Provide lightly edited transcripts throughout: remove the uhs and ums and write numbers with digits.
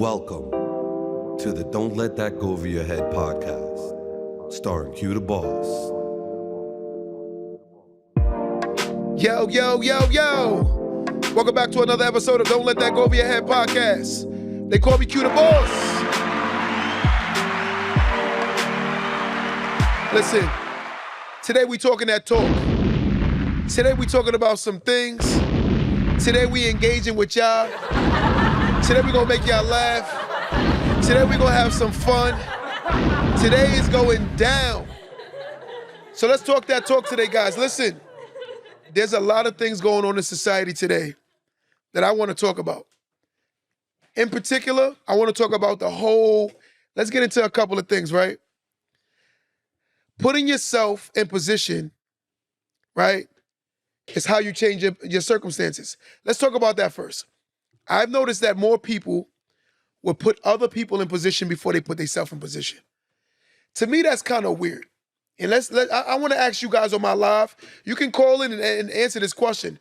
Welcome to the Don't Let That Go Over Your Head podcast, starring Q the Boss. Yo, yo, yo, yo. Welcome back to another episode of Don't Let That Go Over Your Head podcast. They call me Q the Boss. Listen, today we talking that talk. Today we talking about some things. Today we engaging with y'all. Today we gonna make y'all laugh. Today we gonna have some fun. Today is going down. So let's talk that talk today, guys. Listen, there's a lot of things going on in society today that I want to talk about. In particular, I want to talk about let's get into a couple of things, right? Putting yourself in position, right, is how you change your circumstances. Let's talk about that first. I've noticed that more people will put other people in position before they put themselves in position. To me, that's kind of weird. And I want to ask you guys on my live, you can call in and answer this question.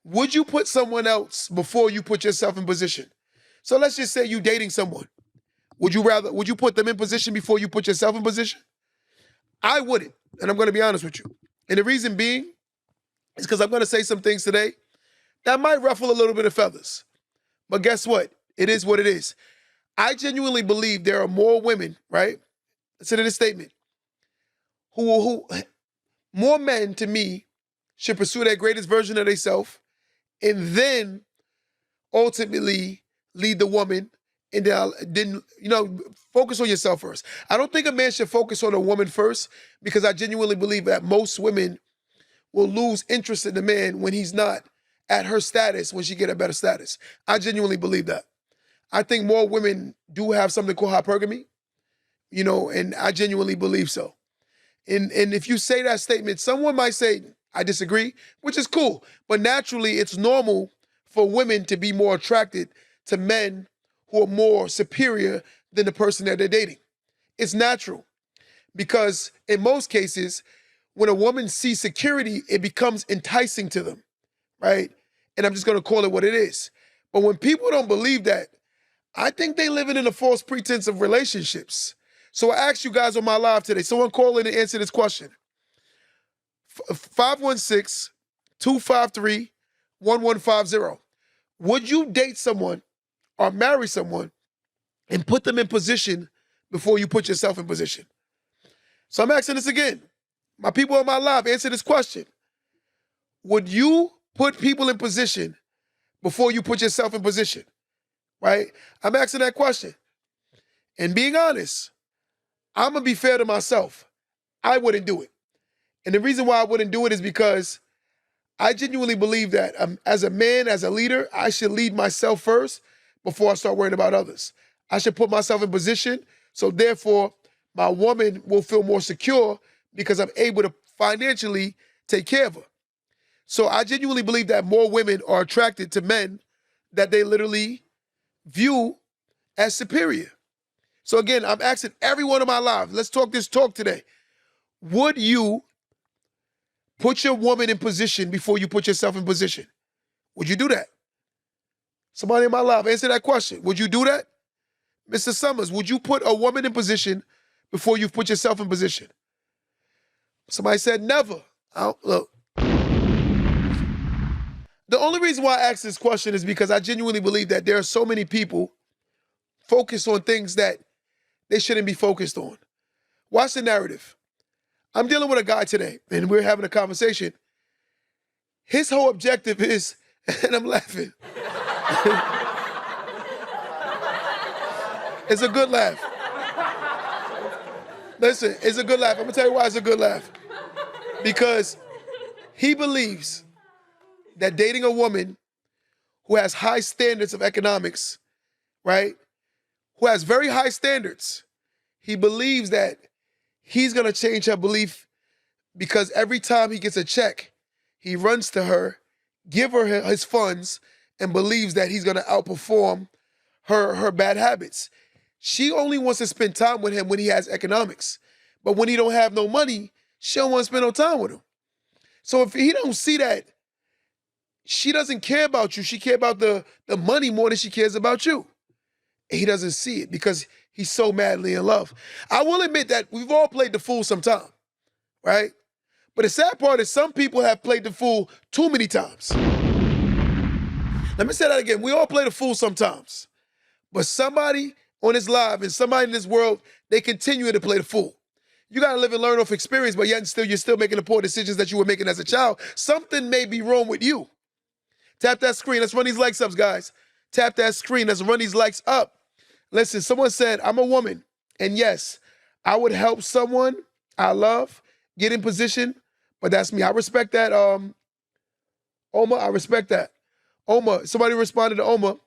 Would you put someone else before you put yourself in position? So let's just say you dating someone. Would you put them in position before you put yourself in position? I wouldn't, and I'm going to be honest with you. And the reason being is because I'm going to say some things today that might ruffle a little bit of feathers. But guess what? It is what it is. I genuinely believe there are more women, right? Listen to this statement. Who more men to me should pursue their greatest version of themselves and then ultimately lead the woman and then, focus on yourself first. I don't think a man should focus on a woman first because I genuinely believe that most women will lose interest in the man when he's not at her status when she get a better status. I genuinely believe that. I think more women do have something called hypergamy, and I genuinely believe so. And if you say that statement, someone might say, I disagree, which is cool. But naturally, it's normal for women to be more attracted to men who are more superior than the person that they're dating. It's natural because in most cases, when a woman sees security, it becomes enticing to them, right? And I'm just going to call it what it is. But when people don't believe that, I think they living in a false pretense of relationships. So I asked you guys on my live today, someone call in and answer this question. 516-253-1150. Would you date someone or marry someone and put them in position before you put yourself in position? So I'm asking this again. My people on my live, answer this question. Would you put people in position before you put yourself in position? Right? I'm asking that question. And being honest, I'm going to be fair to myself. I wouldn't do it. And the reason why I wouldn't do it is because I genuinely believe that as a man, as a leader, I should lead myself first before I start worrying about others. I should put myself in position so therefore my woman will feel more secure because I'm able to financially take care of her. So I genuinely believe that more women are attracted to men that they literally view as superior. So again, I'm asking everyone in my life, let's talk this talk today. Would you put your woman in position before you put yourself in position? Would you do that? Somebody in my life, answer that question. Would you do that? Mr. Summers, would you put a woman in position before you put yourself in position? Somebody said never. Look. The only reason why I ask this question is because I genuinely believe that there are so many people focused on things that they shouldn't be focused on. Watch the narrative. I'm dealing with a guy today, and we're having a conversation. His whole objective is, and I'm laughing. It's a good laugh. Listen, it's a good laugh. I'm gonna tell you why it's a good laugh. Because he believes that dating a woman who has high standards of economics, right, who has very high standards, he believes that he's going to change her belief because every time he gets a check, he runs to her, give her his funds, and believes that he's going to outperform her bad habits. She only wants to spend time with him when he has economics. But when he don't have no money, she don't want to spend no time with him. So if he don't see that she doesn't care about you, she cares about the money more than she cares about you. He doesn't see it because he's so madly in love. I will admit that we've all played the fool sometime, right? But the sad part is some people have played the fool too many times. Let me say that again. We all play the fool sometimes. But somebody on this live and somebody in this world, they continue to play the fool. You got to live and learn off experience, but yet you're still making the poor decisions that you were making as a child. Something may be wrong with you. Tap that screen. Let's run these likes up, guys. Tap that screen. Let's run these likes up. Listen, someone said, I'm a woman. And yes, I would help someone I love get in position, but that's me. I respect that. Oma, I respect that. Oma, somebody responded to Oma.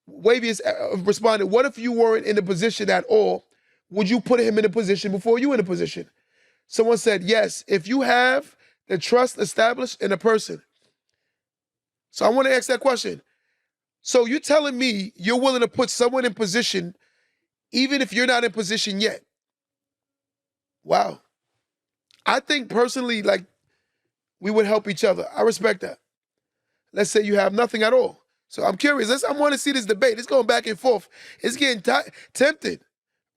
Wavy responded, what if you weren't in a position at all? Would you put him in a position before you in a position? Someone said, yes, if you have the trust established in a person. So I want to ask that question. So you're telling me you're willing to put someone in position even if you're not in position yet? Wow. I think personally, like, we would help each other. I respect that. Let's say you have nothing at all. So I'm curious. I want to see this debate. It's going back and forth. It's getting tempted.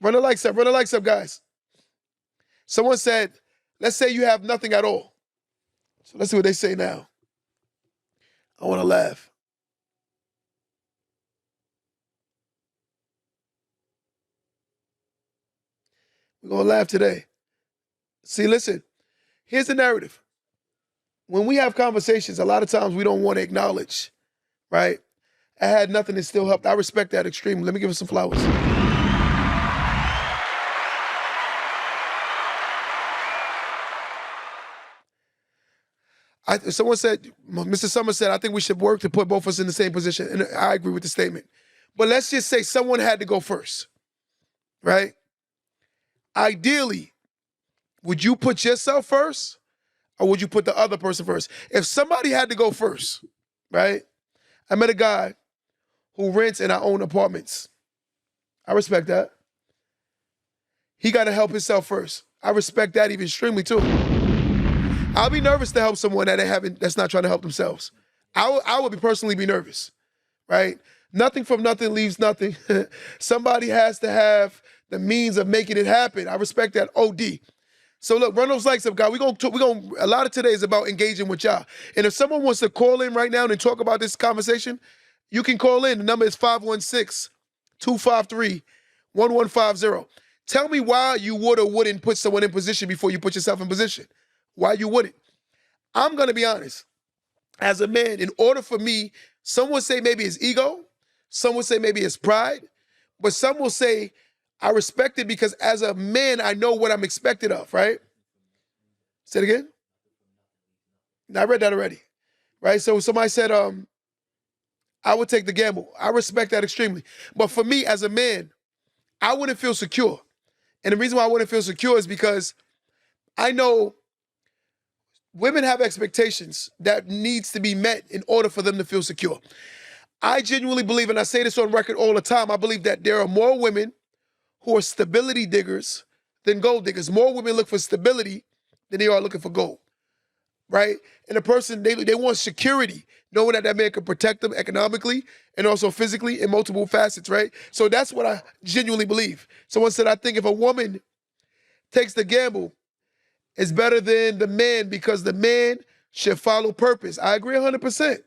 Run the likes up. Run the likes up, guys. Someone said, let's say you have nothing at all. So let's see what they say now. I want to laugh. We're going to laugh today. See, listen. Here's the narrative. When we have conversations, a lot of times we don't want to acknowledge, right? I had nothing that still helped. I respect that extremely. Let me give her some flowers. Someone said, Mr. Summers said, I think we should work to put both of us in the same position. And I agree with the statement. But let's just say someone had to go first, right? Ideally, would you put yourself first or would you put the other person first? If somebody had to go first, right? I met a guy who rents in our own apartments. I respect that. He got to help himself first. I respect that even extremely too. I'll be nervous to help someone that's not trying to help themselves. I would personally be nervous, right? Nothing from nothing leaves nothing. Somebody has to have the means of making it happen. I respect that OD. So look, run those likes up, guys. A lot of today is about engaging with y'all. And if someone wants to call in right now and talk about this conversation, you can call in. The number is 516-253-1150. Tell me why you would or wouldn't put someone in position before you put yourself in position. Why you wouldn't. I'm going to be honest. As a man, in order for me, some would say maybe it's ego. Some would say maybe it's pride. But some will say I respect it because as a man, I know what I'm expected of, right? Say it again. No, I read that already, right? So somebody said, I would take the gamble. I respect that extremely. But for me, as a man, I wouldn't feel secure. And the reason why I wouldn't feel secure is because I know women have expectations that needs to be met in order for them to feel secure. I genuinely believe, and I say this on record all the time, I believe that there are more women who are stability diggers than gold diggers. More women look for stability than they are looking for gold, right? And a person, they want security, knowing that that man can protect them economically and also physically in multiple facets, right? So that's what I genuinely believe. Someone said, I think if a woman takes the gamble, it's better than the man because the man should follow purpose. I agree 100%.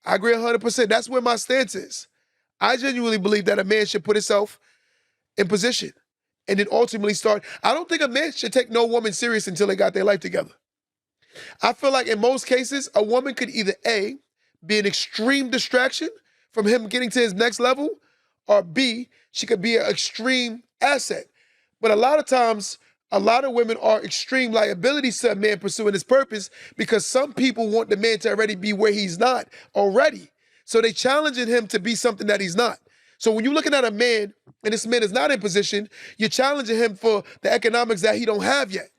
I agree 100%. That's where my stance is. I genuinely believe that a man should put himself in position and then ultimately start. I don't think a man should take no woman serious until they got their life together. I feel like in most cases, a woman could either A, be an extreme distraction from him getting to his next level, or B, she could be an extreme asset. But a lot of times, a lot of women are extreme liabilities to a man pursuing his purpose because some people want the man to already be where he's not already. So they challenging him to be something that he's not. So when you're looking at a man and this man is not in position, you're challenging him for the economics that he don't have yet.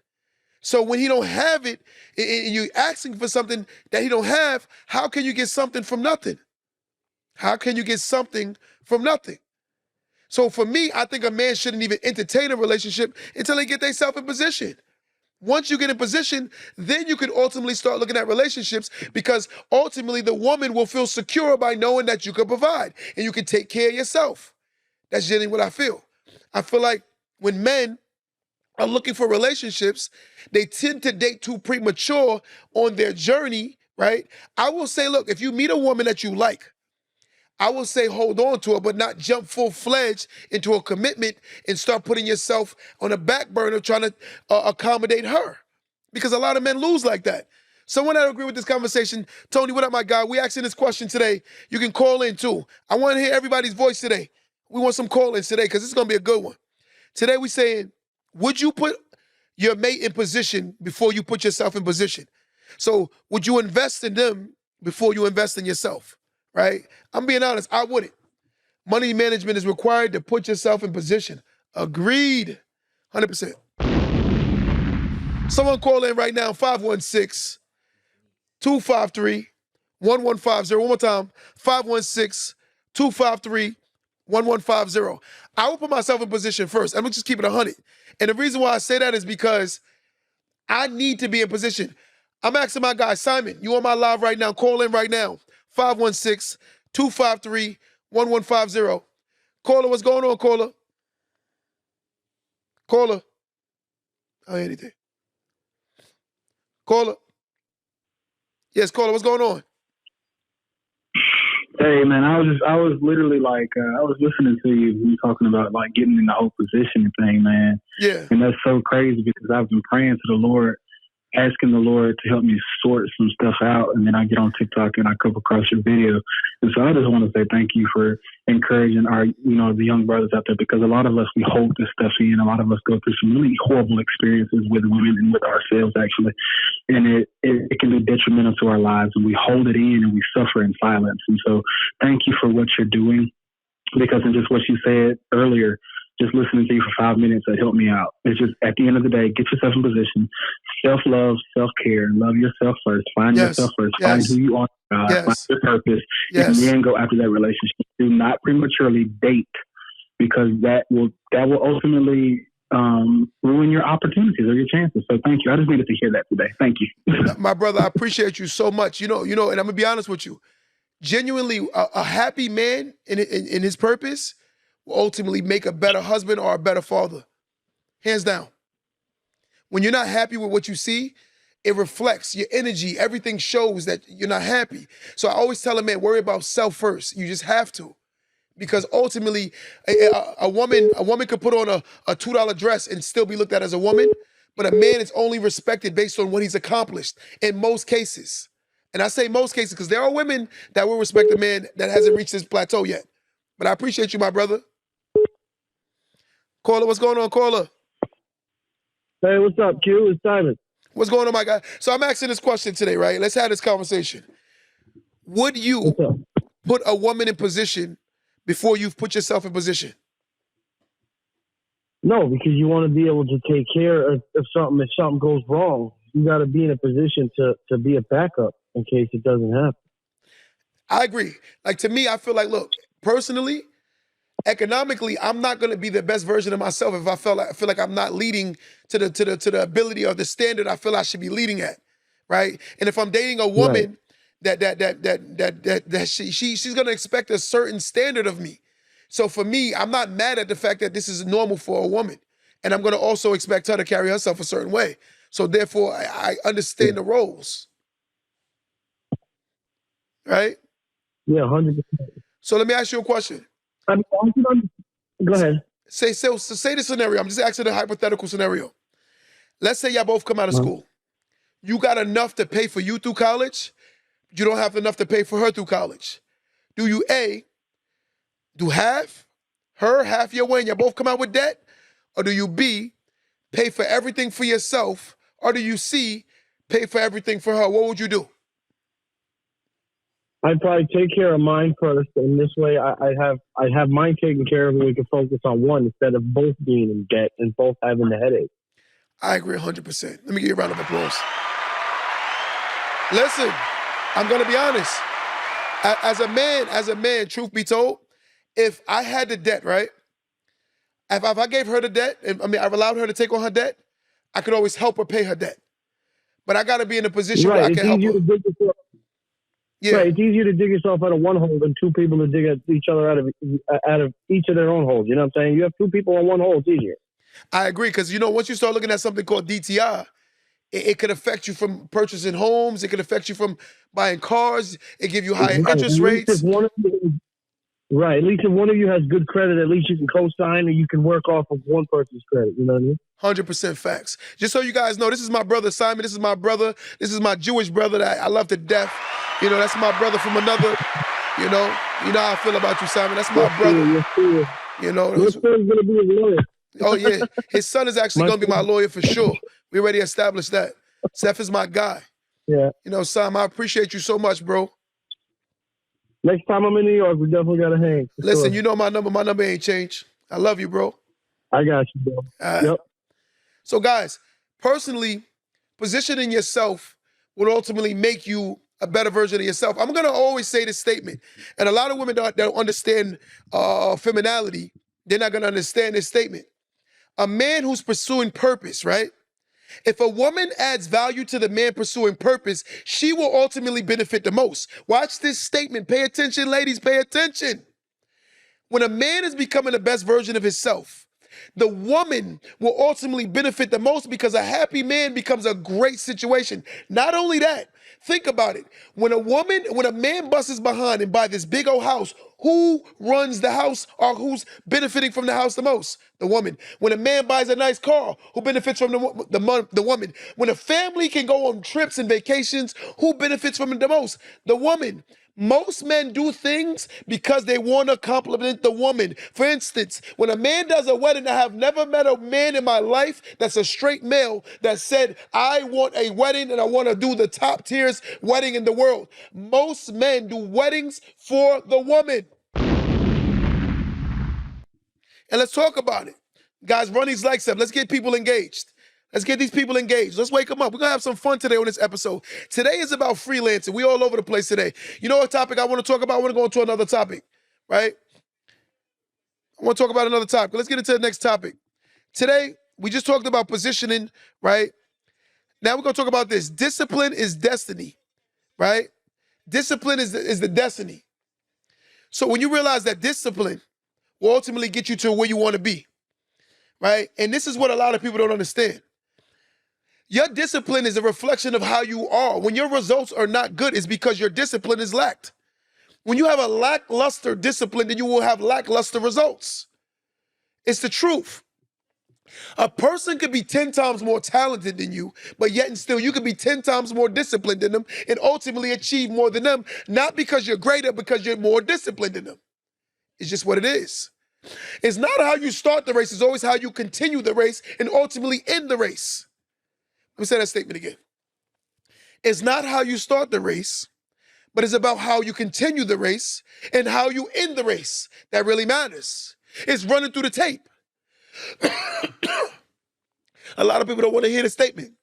So when he don't have it and you're asking for something that he don't have, how can you get something from nothing? How can you get something from nothing? So for me, I think a man shouldn't even entertain a relationship until they get themselves in position. Once you get in position, then you can ultimately start looking at relationships because ultimately the woman will feel secure by knowing that you can provide and you can take care of yourself. That's generally what I feel. I feel like when men are looking for relationships, they tend to date too premature on their journey, right? I will say, look, if you meet a woman that you like, I will say hold on to her, but not jump full-fledged into a commitment and start putting yourself on a back burner trying to accommodate her. Because a lot of men lose like that. Someone that agree with this conversation, Tony, what up, my guy? We asking this question today. You can call in too. I want to hear everybody's voice today. We want some call-ins today because this is going to be a good one. Today we saying, would you put your mate in position before you put yourself in position? So would you invest in them before you invest in yourself, right? I'm being honest, I wouldn't. Money management is required to put yourself in position. Agreed, 100%. Someone call in right now, 516-253-1150. One more time, 516-253-1150. I will put myself in position first. I'm gonna just keep it 100. And the reason why I say that is because I need to be in position. I'm asking my guy, Simon, you on my live right now, call in right now, 516-253-1150. Caller, what's going on, caller? Caller. I don't hear anything. Caller. Yes, caller, what's going on? Hey man, I was literally like, I was listening to you talking about like getting in the whole position thing, man. Yeah. And that's so crazy because I've been praying to the Lord, asking the Lord to help me sort some stuff out. And then I get on TikTok and I come across your video. And so I just want to say thank you for encouraging our, the young brothers out there, because a lot of us, we hold this stuff in. A lot of us go through some really horrible experiences with women and with ourselves, actually. And it can be detrimental to our lives, and we hold it in and we suffer in silence. And so thank you for what you're doing, because in just what you said earlier, just listening to you for 5 minutes, that helped me out. It's just, at the end of the day, get yourself in position, self-love, self-care, love yourself first, find yourself first, find who you are, find your purpose, and then go after that relationship. Do not prematurely date, because that will ultimately ruin your opportunities or your chances. So thank you. I just needed to hear that today. Thank you. My brother, I appreciate you so much. And I'm gonna be honest with you. Genuinely, a happy man in his purpose will ultimately make a better husband or a better father. Hands down. When you're not happy with what you see, it reflects your energy. Everything shows that you're not happy. So I always tell a man, worry about self first. You just have to. Because ultimately, a woman could put on a $2 dress and still be looked at as a woman, but a man is only respected based on what he's accomplished in most cases. And I say most cases because there are women that will respect a man that hasn't reached this plateau yet. But I appreciate you, my brother. Caller, what's going on, caller? Hey, what's up, Q? It's Simon. What's going on, my guy? So I'm asking this question today, right? Let's have this conversation. Would you put a woman in position before you've put yourself in position? No, because you want to be able to take care of something if something goes wrong. You got to be in a position to be a backup in case it doesn't happen. I agree. Like, to me, I feel like, look, personally, economically, I'm not going to be the best version of myself if I feel like I'm not leading to the ability or the standard I feel I should be leading at, right? And if I'm dating a woman that she's going to expect a certain standard of me. So for me, I'm not mad at the fact that this is normal for a woman, and I'm going to also expect her to carry herself a certain way. So therefore, I understand the roles, right? Yeah, 100%. So let me ask you a question. Go ahead. Say the scenario. I'm just asking a hypothetical scenario. Let's say y'all both come out of school. You got enough to pay for you through college. You don't have enough to pay for her through college. Do you A, do half your way, and you both come out with debt? Or do you B, pay for everything for yourself? Or do you C, pay for everything for her? What would you do? I'd probably take care of mine first, and this way I have mine taken care of, and we can focus on one instead of both being in debt and both having the headache. I agree 100%. Let me give you a round of applause. Listen, I'm gonna be honest. As a man, truth be told, if I had the debt, right? If I gave her the debt, I've allowed her to take on her debt, I could always help her pay her debt. But I gotta be in a position where I can help her. Yeah. Right, it's easier to dig yourself out of one hole than two people to dig at each other out of each of their own holes. You know what I'm saying? You have two people on one hole, it's easier. I agree, because, once you start looking at something called DTI, it could affect you from purchasing homes. It could affect you from buying cars. It give you higher interest rates. Right. At least if one of you has good credit, at least you can co-sign and you can work off of one person's credit. You know what I mean? 100% facts. Just so you guys know, this is my brother Simon. This is my brother. This is my Jewish brother that I love to death. That's my brother from another. You know how I feel about you, Simon. That's my brother. Yes, your son's gonna be a lawyer. Oh yeah, his son is actually gonna be my lawyer for sure. We already established that. Seth is my guy. Yeah. Simon, I appreciate you so much, bro. Next time I'm in New York, we definitely gotta hang. Listen, you know my number. My number ain't changed. I love you, bro. I got you, bro. Yep. So, guys, personally, positioning yourself will ultimately make you a better version of yourself. I'm gonna always say this statement, and a lot of women don't understand femininity. They're not gonna understand this statement. A man who's pursuing purpose, right? If a woman adds value to the man pursuing purpose, she will ultimately benefit the most. Watch this statement. Pay attention, ladies. Pay attention. When a man is becoming the best version of himself, the woman will ultimately benefit the most, because a happy man becomes a great situation. Not only that, think about it. When a man busts behind and buy this big old house, who runs the house, or who's benefiting from the house the most? The woman. When a man buys a nice car, who benefits from the woman? When a family can go on trips and vacations, who benefits from it the most? The woman. Most men do things because they want to compliment the woman. For instance, when a man does a wedding, I have never met a man in my life that's a straight male that said, I want a wedding and I want to do the top tiers wedding in the world. Most men do weddings for the woman. And let's talk about it. Guys, run these likes up. Let's get people engaged. Let's get these people engaged. Let's wake them up. We're going to have some fun today on this episode. Today is about freelancing. We all over the place today. You know what topic I want to talk about? I want to go into another topic, right? I want to talk about another topic. Let's get into the next topic. Today, we just talked about positioning, right? Now we're going to talk about this. Discipline is destiny, right? Discipline is the destiny. So when you realize that discipline will ultimately get you to where you want to be, right? And this is what a lot of people don't understand. Your discipline is a reflection of how you are. When your results are not good, it's because your discipline is lacked. When you have a lackluster discipline, then you will have lackluster results. It's the truth. A person could be 10 times more talented than you, but yet and still you could be 10 times more disciplined than them and ultimately achieve more than them, not because you're greater, because you're more disciplined than them. It's just what it is. It's not how you start the race, it's always how you continue the race and ultimately end the race. Let me say that statement again. It's not how you start the race, but it's about how you continue the race and how you end the race. That really matters. It's running through the tape. A lot of people don't want to hear the statement.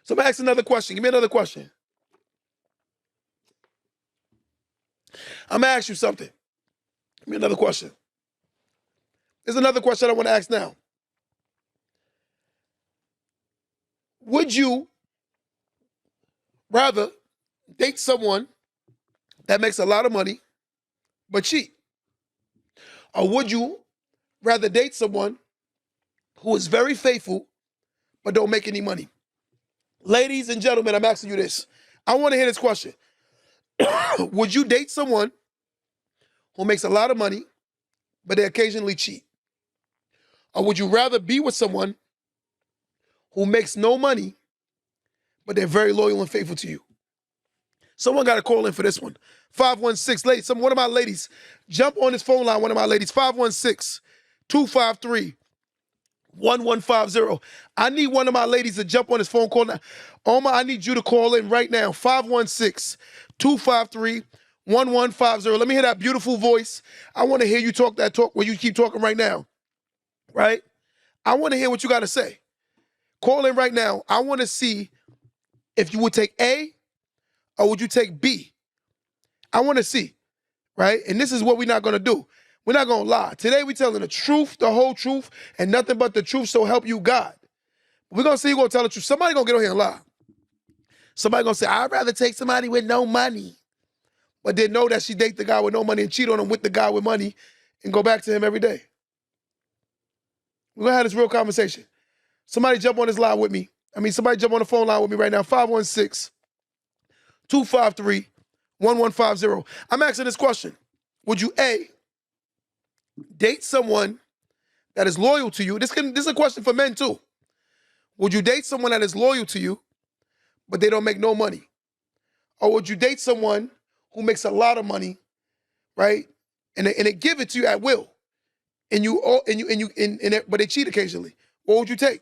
So I'm going to ask another question. Give me another question. I'm going to ask you something. Give me another question. There's another question I want to ask now. Would you rather date someone that makes a lot of money but cheat? Or would you rather date someone who is very faithful but don't make any money? Ladies and gentlemen, I'm asking you this. I want to hear this question. Would you date someone who makes a lot of money but they occasionally cheat? Or would you rather be with someone who makes no money, but they're very loyal and faithful to you? Someone got to call in for this one. 516, ladies, one of my ladies, jump on this phone line, one of my ladies, 516-253-1150. I need one of my ladies to jump on this phone call now. Omar, I need you to call in right now, 516-253-1150. Let me hear that beautiful voice. I want to hear you talk that talk where you keep talking right now, right? I want to hear what you got to say. Call in right now. I want to see if you would take A or would you take B. I want to see, right? And this is what we're not going to do. We're not going to lie. Today we're telling the truth, the whole truth, and nothing but the truth, so help you God. We're going to see who's going to tell the truth. Somebody going to get on here and lie. Somebody going to say, I'd rather take somebody with no money. but then know that she date the guy with no money and cheat on him with the guy with money and go back to him every day? We're going to have this real conversation. Somebody jump on this line with me. Somebody jump on the phone line with me right now, 516-253-1150. I'm asking this question. Would you, A, date someone that is loyal to you? This is a question for men too. Would you date someone that is loyal to you, but they don't make no money? Or would you date someone who makes a lot of money, right? And they give it to you at will, but they cheat occasionally? What would you take?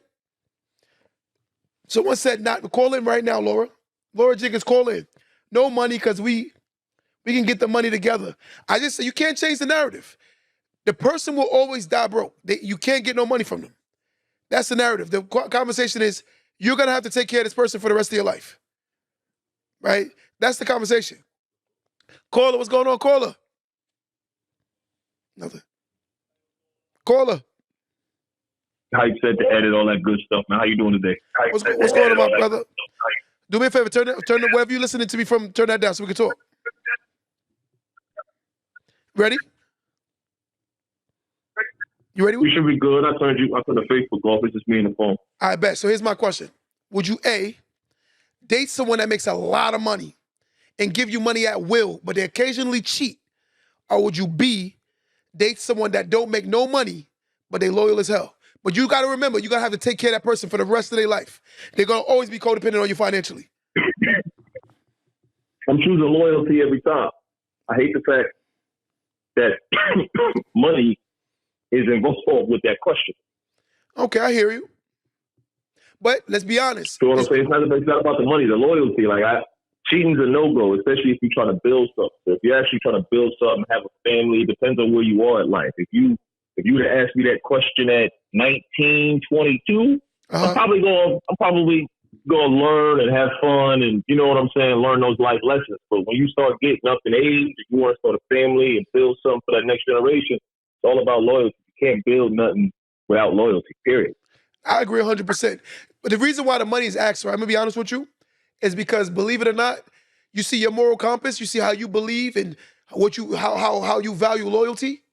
Someone said not. Call in right now, Laura. Laura Jenkins, call in. No money because we can get the money together. I just say you can't change the narrative. The person will always die broke. You can't get no money from them. That's the narrative. The conversation is you're going to have to take care of this person for the rest of your life. Right? That's the conversation. Caller, what's going on, caller? Nothing. Caller. How you said to edit all that good stuff, man. How you doing today? What's going on, my brother? Do me a favor, turn wherever you're listening to me from, turn that down so we can talk. Ready? You ready? We should be good. I turned the Facebook off. It's just me and the phone. I bet. So here's my question. Would you, A, date someone that makes a lot of money and give you money at will, but they occasionally cheat? Or would you, B, date someone that don't make no money, but they loyal as hell? But you got to remember, you're going to have to take care of that person for the rest of their life. They're going to always be codependent on you financially. I'm choosing loyalty every time. I hate the fact that money is involved with that question. Okay, I hear you. But let's be honest. So what I'm saying, it's not about the money, the loyalty. Cheating's a no-go, especially if you're trying to build something. So if you're actually trying to build something, have a family, it depends on where you are in life. If you would have asked me that question at 19, 22, I'm probably going to learn and have fun and, you know what I'm saying, learn those life lessons. But when you start getting up in age, if you want to start a family and build something for that next generation, it's all about loyalty. You can't build nothing without loyalty, period. I agree 100%. But the reason why the money is asked, right, I'm going to be honest with you, is because, believe it or not, you see your moral compass, you see how you believe and how you value loyalty.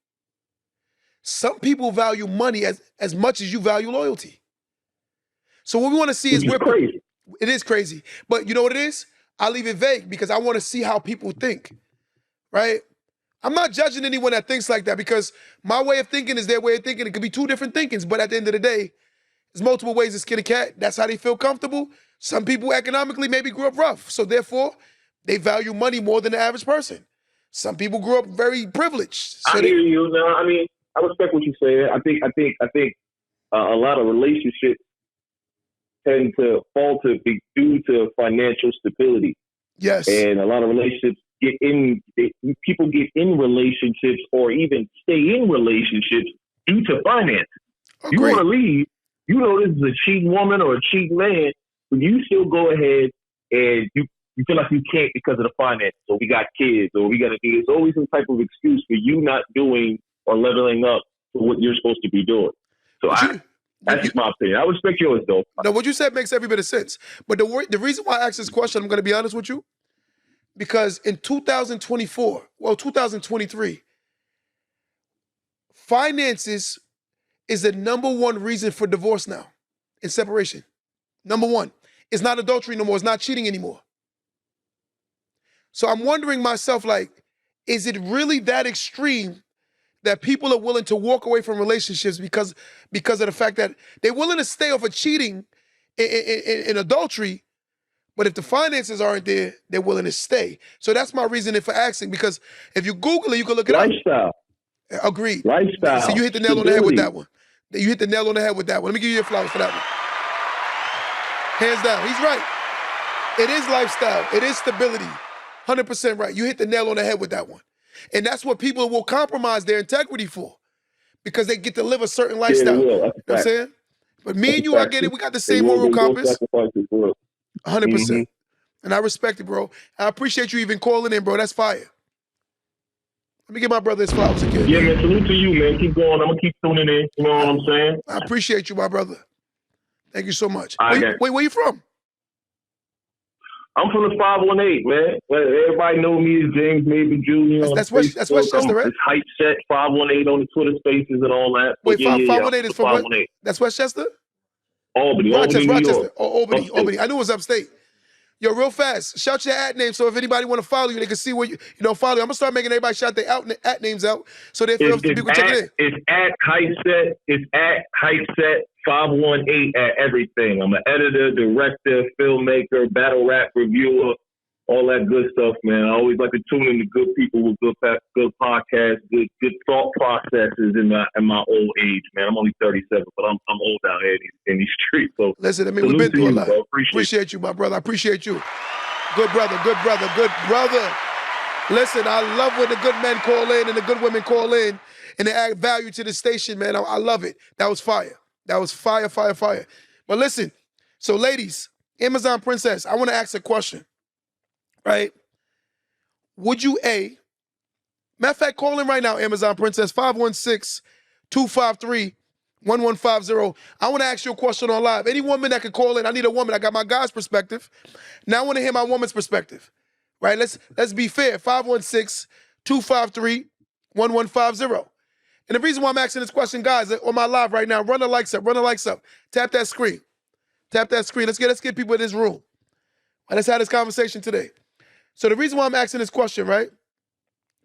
Some people value money as much as you value loyalty. So what we want to see is crazy. It is crazy. But you know what it is? I leave it vague because I want to see how people think, right? I'm not judging anyone that thinks like that because my way of thinking is their way of thinking. It could be two different thinkings, but at the end of the day, there's multiple ways to skin a cat. That's how they feel comfortable. Some people economically maybe grew up rough, so therefore they value money more than the average person. Some people grew up very privileged. So I hear you. No, I respect what you say. I think a lot of relationships tend to falter due to financial stability. Yes. And a lot of relationships people get in relationships or even stay in relationships due to finance. Agreed. You want to leave, you know this is a cheap woman or a cheap man, but you still go ahead and you feel like you can't because of the finance. So we got kids or we got to do. There's always some type of excuse for you not doing or leveling up to what you're supposed to be doing. So that's just my opinion. I respect yours, though. No, what you said makes every bit of sense. But the reason why I asked this question, I'm going to be honest with you, because in 2023, finances is the number one reason for divorce now and separation. Number one. It's not adultery no more. It's not cheating anymore. So I'm wondering myself, is it really that extreme that people are willing to walk away from relationships because of the fact that they're willing to stay off of cheating in adultery, but if the finances aren't there, they're willing to stay. So that's my reasoning for asking, because if you Google it, you can look it up. Lifestyle. Agreed. Lifestyle. So you hit the nail on the head with that one. You hit the nail on the head with that one. Let me give you your flowers for that one. Hands down. He's right. It is lifestyle. It is stability. 100% right. You hit the nail on the head with that one. And that's what people will compromise their integrity for, because they get to live a certain lifestyle. Yeah, you know what I'm saying? But me and you, I get it. We got the same moral compass. 100%. And I respect it, bro. I appreciate you even calling in, bro. That's fire. Let me give my brother his flowers again. Yeah, man. Salute to you, man. Keep going. I'm going to keep tuning in. You know what I'm saying? I appreciate you, my brother. Thank you so much. Where you from? I'm from the 518, man. Everybody know me as James Mabry Jr. That's Westchester, right? It's Hype Set 518 on the Twitter Spaces and all that. Wait, 518 is from what? That's Westchester? Albany, Rochester, New York. Albany. I knew it was upstate. Yo, real fast, shout your at name so if anybody want to follow you, they can see where you follow you. I'm gonna start making everybody shout their at names out so they feel people check it in. It's at Hype Set. It's at Hype Set 518 at everything. I'm an editor, director, filmmaker, battle rap reviewer, all that good stuff, man. I always like to tune in to good people with good podcasts, good thought processes in my old age, man. I'm only 37, but I'm old out here in these streets. So listen, I mean, we've been through a lot. Appreciate you, my brother. I appreciate you. Good brother. Listen, I love when the good men call in and the good women call in and they add value to the station, man. I love it. That was fire. That was fire. But listen, so ladies, Amazon Princess, I want to ask a question. Right? Would you matter of fact, call in right now, Amazon Princess, 516-253-1150. I want to ask you a question on live. Any woman that can call in, I need a woman. I got my guy's perspective. Now I want to hear my woman's perspective. Right? Let's be fair. 516-253-1150. And the reason why I'm asking this question, guys, on my live right now, run the likes up. Tap that screen. Let's get people in this room. And let's have this conversation today. So the reason why I'm asking this question, right,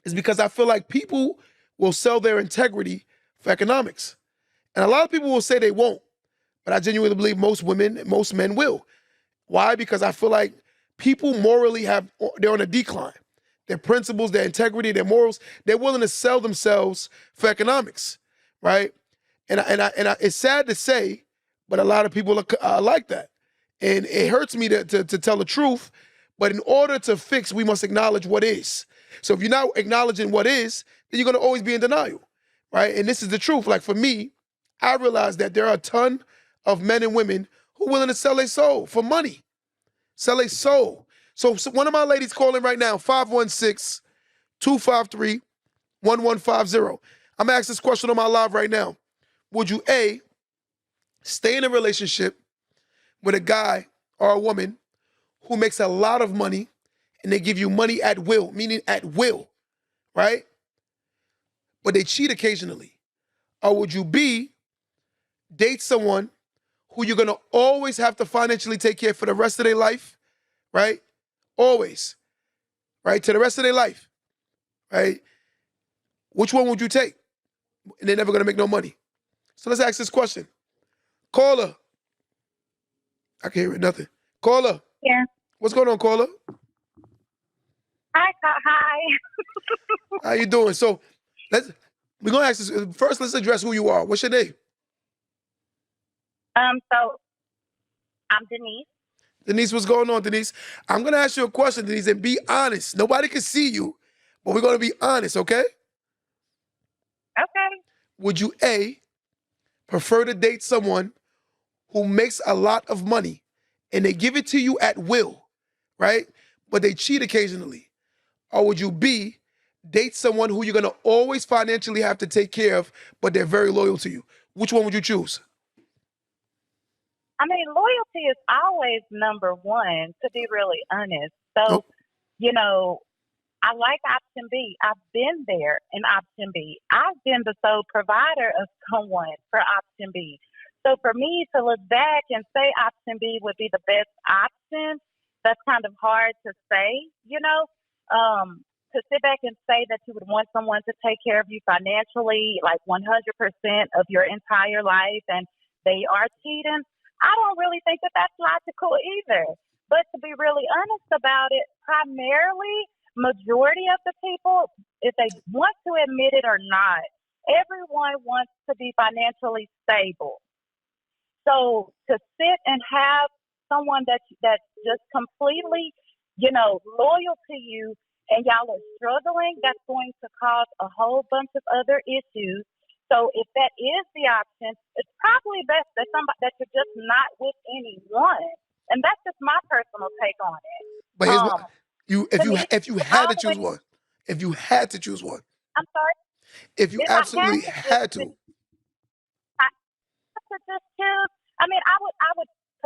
is because I feel like people will sell their integrity for economics. And a lot of people will say they won't, but I genuinely believe most men will. Why? Because I feel like people morally they're on a decline. Their principles, their integrity, their morals, they're willing to sell themselves for economics, right? And it's sad to say, but a lot of people are like that. And it hurts me to tell the truth, but in order to fix, we must acknowledge what is. So if you're not acknowledging what is, then you're going to always be in denial, right? And this is the truth. Like for me, I realize that there are a ton of men and women who are willing to sell their soul for money. Sell their soul. So one of my ladies calling right now, 516-253-1150. I'm going to ask this question on my live right now. Would you, A, stay in a relationship with a guy or a woman who makes a lot of money and they give you money at will, meaning at will, right? But they cheat occasionally. Or would you, B, date someone who you're going to always have to financially take care of for the rest of their life, right? Always, right? To the rest of their life, right? Which one would you take? And they're never going to make no money. So let's ask this question. Caller. I can't hear nothing. Caller. Yeah. What's going on, caller? Hi. How you doing? So we're going to ask this. First, let's address who you are. What's your name? So I'm Denise. Denise, what's going on, Denise? I'm going to ask you a question, Denise, and be honest. Nobody can see you, but we're going to be honest, okay? Okay. Would you, A, prefer to date someone who makes a lot of money and they give it to you at will, right? But they cheat occasionally. Or would you, B, date someone who you're going to always financially have to take care of, but they're very loyal to you? Which one would you choose? I mean, loyalty is always number one, to be really honest. So, I like option B. I've been there in option B. I've been the sole provider of someone for option B. So for me to look back and say option B would be the best option, that's kind of hard to say, to sit back and say that you would want someone to take care of you financially, like 100% of your entire life, and they are cheating. I don't really think that that's logical either. But to be really honest about it, primarily, majority of the people, if they want to admit it or not, everyone wants to be financially stable. So to sit and have someone that's just completely, loyal to you and y'all are struggling, that's going to cause a whole bunch of other issues. So if that is the option, it's probably best that you're just not with anyone. And that's just my personal take on it. But here's if you had to choose one. If you had to choose one. I'm sorry? If you absolutely had to. I would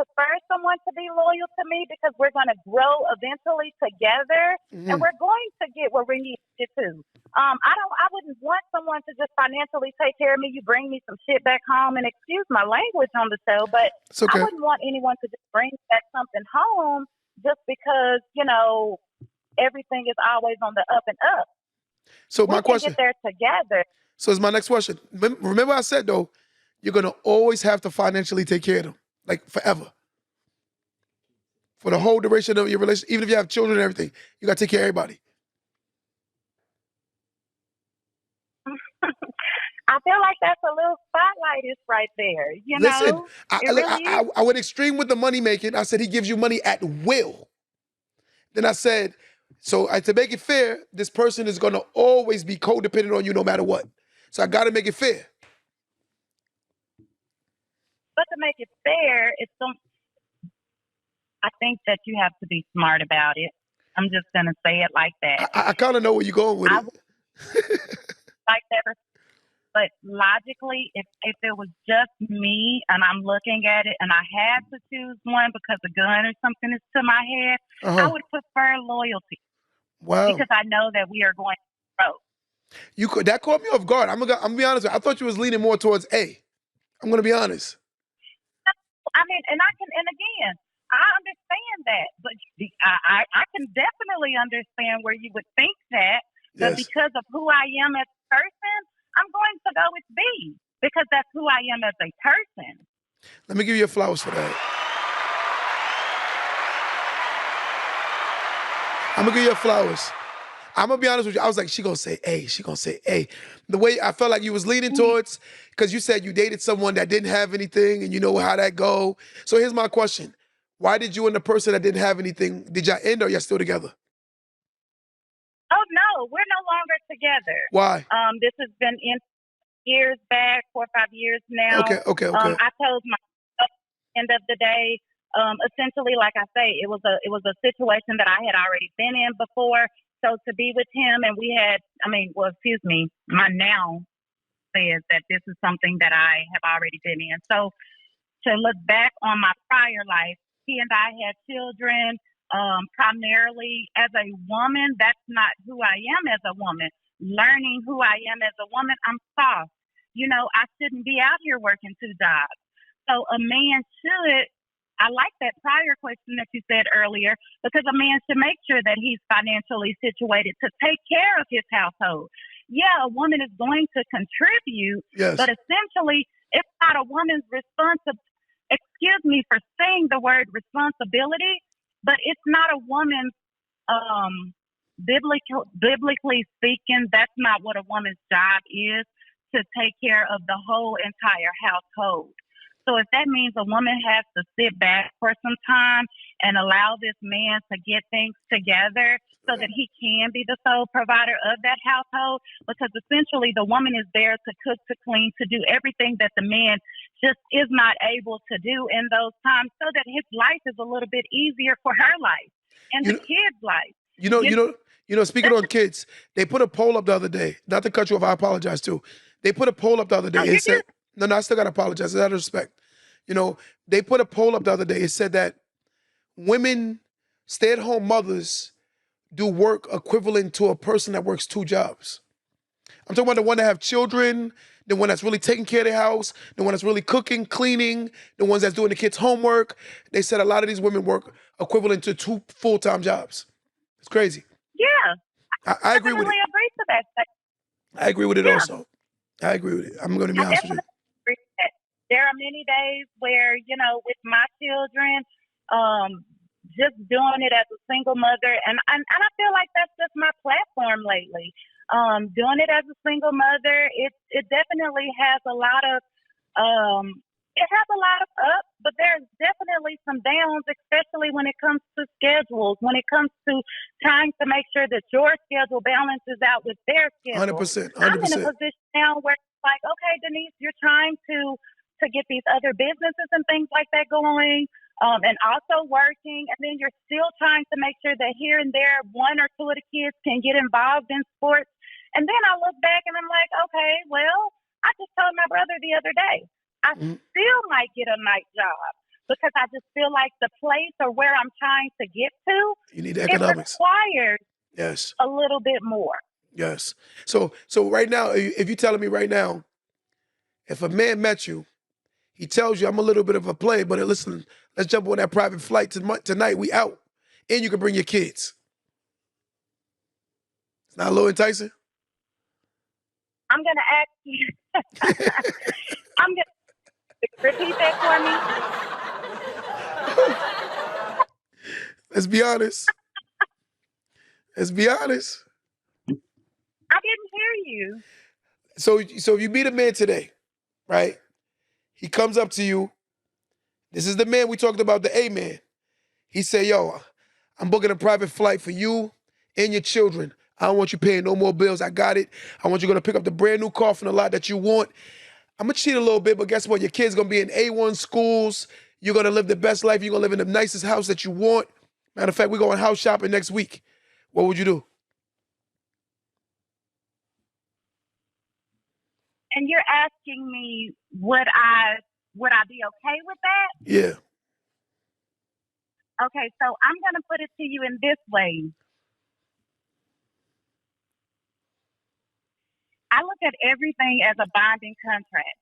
prefer someone to be loyal to me because we're going to grow eventually together, and we're going to get where we need to get to. I wouldn't want someone to just financially take care of me. You bring me some shit back home, and excuse my language on the show, but It's okay. I wouldn't want anyone to just bring back something home just because, you know, everything is always on the up and up. So We my can question. get there together. So it's my next question. Remember I said, though, you're going to always have to financially take care of them, like forever. For the whole duration of your relationship, even if you have children and everything, you got to take care of everybody. I feel like that's a little spotlight right there. You Listen, know, it really is. I went extreme with the money making. I said he gives you money at will. Then I said, to make it fair, this person is going to always be codependent on you no matter what. So I got to make it fair. But to make it fair, I think that you have to be smart about it. I'm just going to say it like that. I kind of know where you're going with it. Like that. But logically, if it was just me and I'm looking at it and I had to choose one because a gun or something is to my head, I would prefer loyalty. Wow. Because I know that we are going to grow. That caught me off guard. I'm gonna be honest with you. I thought you was leaning more towards A. I'm going to be honest. I mean, and again, I understand that, but I can definitely understand where you would think that, but because of who I am as a person, I'm going to go with B because that's who I am as a person. Let me give you your flowers for that. I'm going to give you your flowers. I'm going to be honest with you. I was like, she going to say A. She going to say A. The way I felt like you was leaning towards, because you said you dated someone that didn't have anything and you know how that go. So here's my question. Why did you and the person that didn't have anything, did y'all end or y'all still together? Oh, no, we're no longer together. Why? This has been in years back, 4 or 5 years now. Okay. I told myself at the end of the day, essentially, like I say, it was a situation that I had already been in before. So to be with him and my now says that this is something that I have already been in. So to look back on my prior life, he and I had children. Primarily as a woman, that's not who I am as a woman. Learning who I am as a woman, I'm soft. You know, I shouldn't be out here working 2 jobs. So a man should, I like that prior question that you said earlier, because a man should make sure that he's financially situated to take care of his household. Yeah, a woman is going to contribute, but essentially it's not a woman's excuse me for saying the word responsibility, but it's not a woman's, biblically speaking, that's not what a woman's job is, to take care of the whole entire household. So if that means a woman has to sit back for some time and allow this man to get things together so that he can be the sole provider of that household, because essentially the woman is there to cook, to clean, to do everything that the man just is not able to do in those times, so that his life is a little bit easier for her life and the kids' life. Speaking on kids, they put a poll up the other day. Not to cut you off, I apologize too. They put a poll up the other day. It said, no, I still got to apologize. Out of respect. They put a poll up the other day. It said that women, stay-at-home mothers, do work equivalent to a person that works 2 jobs. I'm talking about the one that have children, the one that's really taking care of their house, the one that's really cooking, cleaning, the ones that's doing the kids' homework. They said a lot of these women work equivalent to 2 full-time jobs. It's crazy. Yeah. I agree with it. I agree to that. I agree with it also. I agree with it. I'm going to be honest with you. There are many days where, with my children, just doing it as a single mother, and I feel like that's just my platform lately. Doing it as a single mother, it definitely has a lot of ups, but there's definitely some downs, especially when it comes to schedules, when it comes to trying to make sure that your schedule balances out with their schedule. 100%. I'm in a position now where it's like, okay, Denise, you're trying to get these other businesses and things like that going, and also working, and then you're still trying to make sure that here and there 1 or 2 of the kids can get involved in sports. And then I look back and I'm like, okay, well, I just told my brother the other day, I still might get a night job, because I just feel like the place or where I'm trying to get to, You need the it economics. requires Yes. a little bit more. Yes. So right now, if you're telling me right now, if a man met you, he tells you, I'm a little bit of a player, but listen, let's jump on that private flight tonight. We out. And you can bring your kids. It's not a little enticing? I'm going to ask you. I'm going to repeat that for me. Let's be honest. Let's be honest. I didn't hear you. So if you meet a man today, right? He comes up to you. This is the man we talked about, the A man. He say, yo, I'm booking a private flight for you and your children. I don't want you paying no more bills. I got it. I want you to pick up the brand new car from the lot that you want. I'm going to cheat a little bit, but guess what? Your kid's going to be in A1 schools. You're going to live the best life. You're going to live in the nicest house that you want. Matter of fact, we're going house shopping next week. What would you do? And you're asking me, would I be okay with that? Yeah. Okay, so I'm going to put it to you in this way. I look at everything as a binding contract.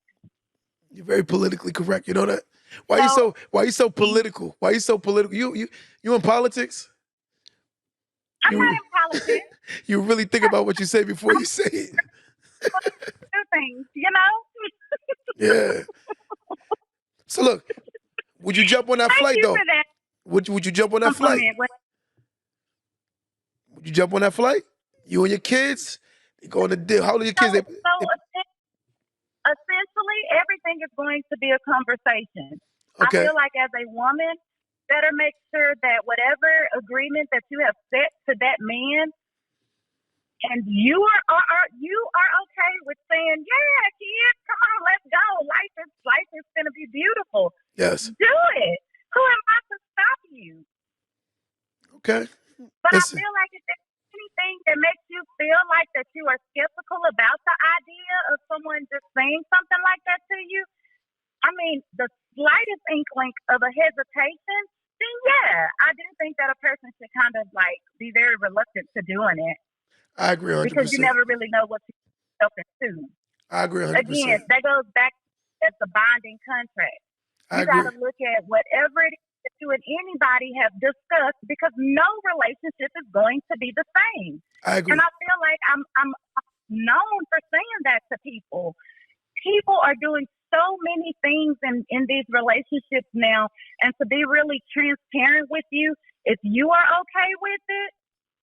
You're very politically correct. You know that? Why you so political? Why you so political? You in politics? I'm not in politics. You really think about what you say before you say it. Do things, you know? Yeah. So look, would you jump on that flight though? For that. Would you jump on that flight? Would you jump on that flight? You and your kids? They going to deal. How old are your kids? Essentially, everything is going to be a conversation. Okay. I feel like as a woman, better make sure that whatever agreement that you have set to that man, and you are okay with saying, yeah, kids, come on, let's go. Life is going to be beautiful. Yes. Do it. Who am I to stop you? Okay. But Listen. I feel like if there's anything that makes you feel like that you are skeptical about the idea of someone just saying something like that to you, I mean, the slightest inkling of a hesitation, then yeah, I do think that a person should kind of like be very reluctant to doing it. I agree 100%. Because you never really know what you're yourself into. I agree 100%. Again, that goes back to the bonding contract. You got to look at whatever it is that you and anybody have discussed, because no relationship is going to be the same. I agree. And I feel like I'm known for saying that to people. People are doing so many things in these relationships now, and to be really transparent with you, if you are okay with it,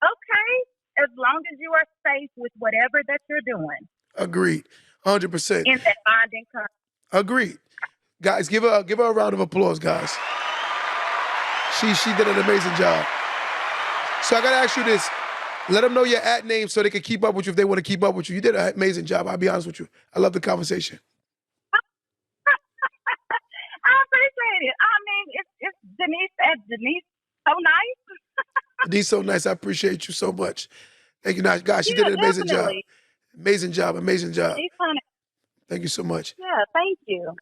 okay, as long as you are safe with whatever that you're doing. Agreed. 100%. In that bonding contract. Agreed. Guys, give her a round of applause, guys. She did an amazing job. So I gotta ask you this. Let them know your @name so they can keep up with you if they want to keep up with you. You did an amazing job. I'll be honest with you. I love the conversation. I appreciate it. I mean, it's Denise so nice. Denise so nice. I appreciate you so much. Thank you, guys. She did an amazing definitely. job. Amazing job. Amazing job. Thank you so much. Yeah, thank you.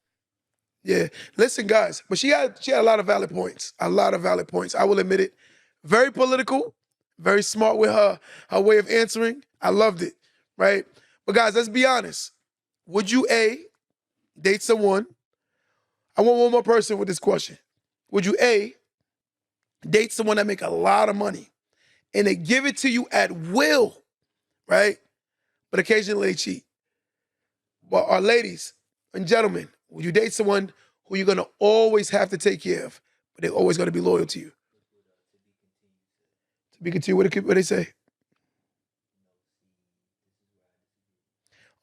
Yeah. Listen, guys, but she had a lot of valid points. A lot of valid points. I will admit it. Very political, very smart with her way of answering. I loved it. Right? But guys, let's be honest. Would you A, date someone? I want one more person with this question. Would you A, date someone that make a lot of money and they give it to you at will, right? But occasionally they cheat. But our ladies and gentlemen, would you date someone who you're gonna always have to take care of, but they're always gonna be loyal to you? To be continued, what they say?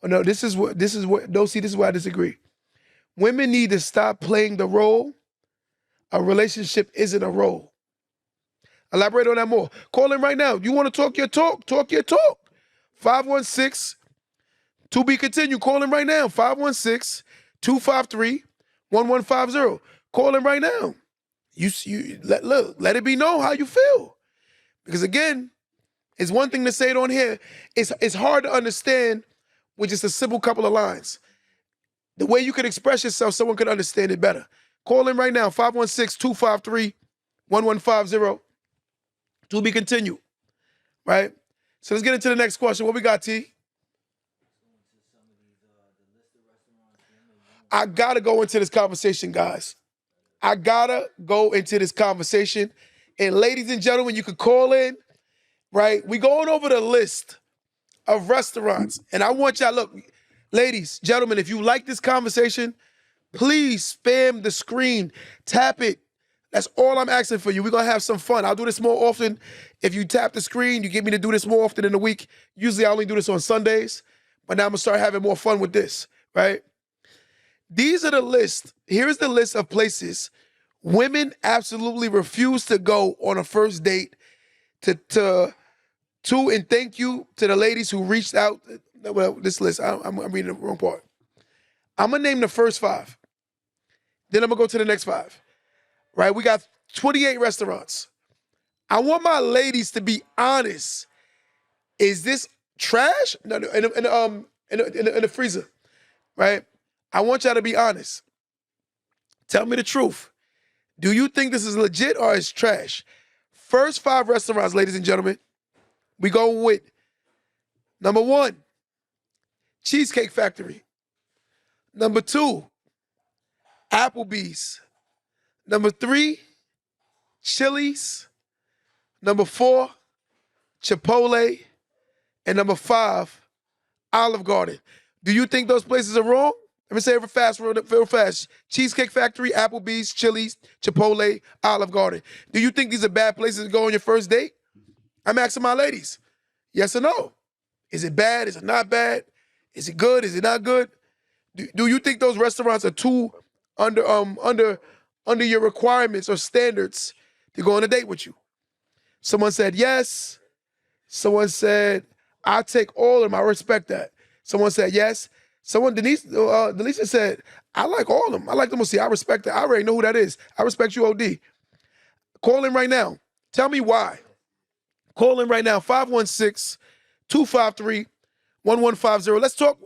Oh no, this is where I disagree. Women need to stop playing the role. A relationship isn't a role. Elaborate on that more. Call in right now. You want to talk your talk? Talk your talk. 516, to be continued. Call in right now. 516-253-1150. Call in right now. Let it be known how you feel. Because again, it's one thing to say it on here. It's hard to understand with just a simple couple of lines. The way you could express yourself, someone could understand it better. Call in right now, 516-253-1150. To be continued, right? So let's get into the next question. What we got, T? I gotta go into this conversation, guys. I gotta go into this conversation. And ladies and gentlemen, you could call in, right? We going over the list of restaurants. And I want y'all, look, ladies, gentlemen, if you like this conversation, please spam the screen, tap it. That's all I'm asking for you. We're gonna have some fun. I'll do this more often. If you tap the screen, you get me to do this more often in the week. Usually I only do this on Sundays, but now I'm gonna start having more fun with this, right? These are the list. Here's the list of places women absolutely refuse to go on a first date and thank you to the ladies who reached out. Well, this list, I'm reading the wrong part. I'm gonna name the first 5. Then I'm gonna go to the next 5. Right? We got 28 restaurants. I want my ladies to be honest. Is this trash? No, in the freezer, right? I want y'all to be honest. Tell me the truth. Do you think this is legit or is trash? First 5 restaurants, ladies and gentlemen. We go with number 1, Cheesecake Factory. Number 2, Applebee's. Number 3, Chili's. Number 4, Chipotle. And number 5, Olive Garden. Do you think those places are wrong? Let me say it real fast. Cheesecake Factory, Applebee's, Chili's, Chipotle, Olive Garden. Do you think these are bad places to go on your first date? I'm asking my ladies. Yes or no? Is it bad? Is it not bad? Is it good? Is it not good? Do you think those restaurants are too under your requirements or standards to go on a date with you? Someone said yes. Someone said, I take all of them. I respect that. Someone said yes. Someone, Delisa said, I like all of them. I like them. See, I respect that. I already know who that is. I respect you, OD. Call in right now. Tell me why. Call in right now, 516-253-1150. Let's talk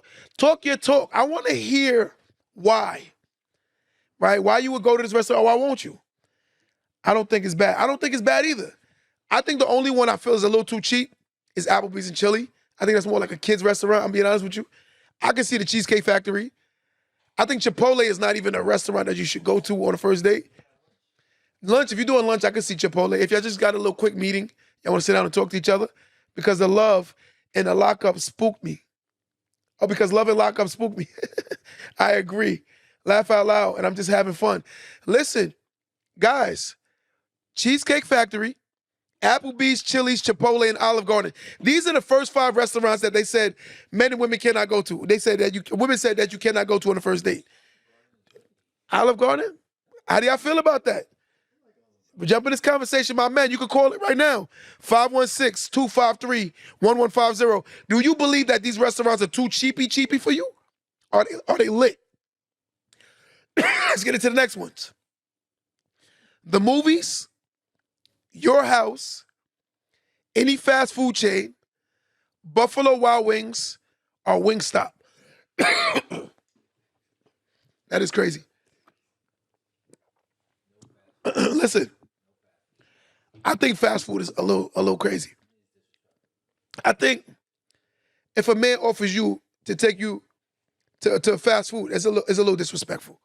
your talk. I want to hear why. Right? Why you would go to this restaurant or why won't you? I don't think it's bad. I don't think it's bad either. I think the only one I feel is a little too cheap is Applebee's and Chili. I think that's more like a kid's restaurant, I'm being honest with you. I can see the Cheesecake Factory. I think Chipotle is not even a restaurant that you should go to on a first date. Lunch, if you're doing lunch, I can see Chipotle. If y'all just got a little quick meeting, y'all want to sit down and talk to each other, because the love and the lockup spooked me. Oh, because love and lockup spooked me. I agree. Laugh out loud, and I'm just having fun. Listen, guys, Cheesecake Factory, Applebee's, Chili's, Chipotle, and Olive Garden. These are the first 5 restaurants that they said men and women cannot go to. They said that women said that you cannot go to on the first date. Olive Garden? How do y'all feel about that? Jump in this conversation, my man. You can call it right now. 516-253-1150. Do you believe that these restaurants are too cheapy for you? Are they lit? Let's get into the next ones. The movies, your house, any fast food chain, Buffalo Wild Wings, or Wingstop. That is crazy. Listen, I think fast food is a little crazy. I think if a man offers you to take you to fast food, it's a little disrespectful.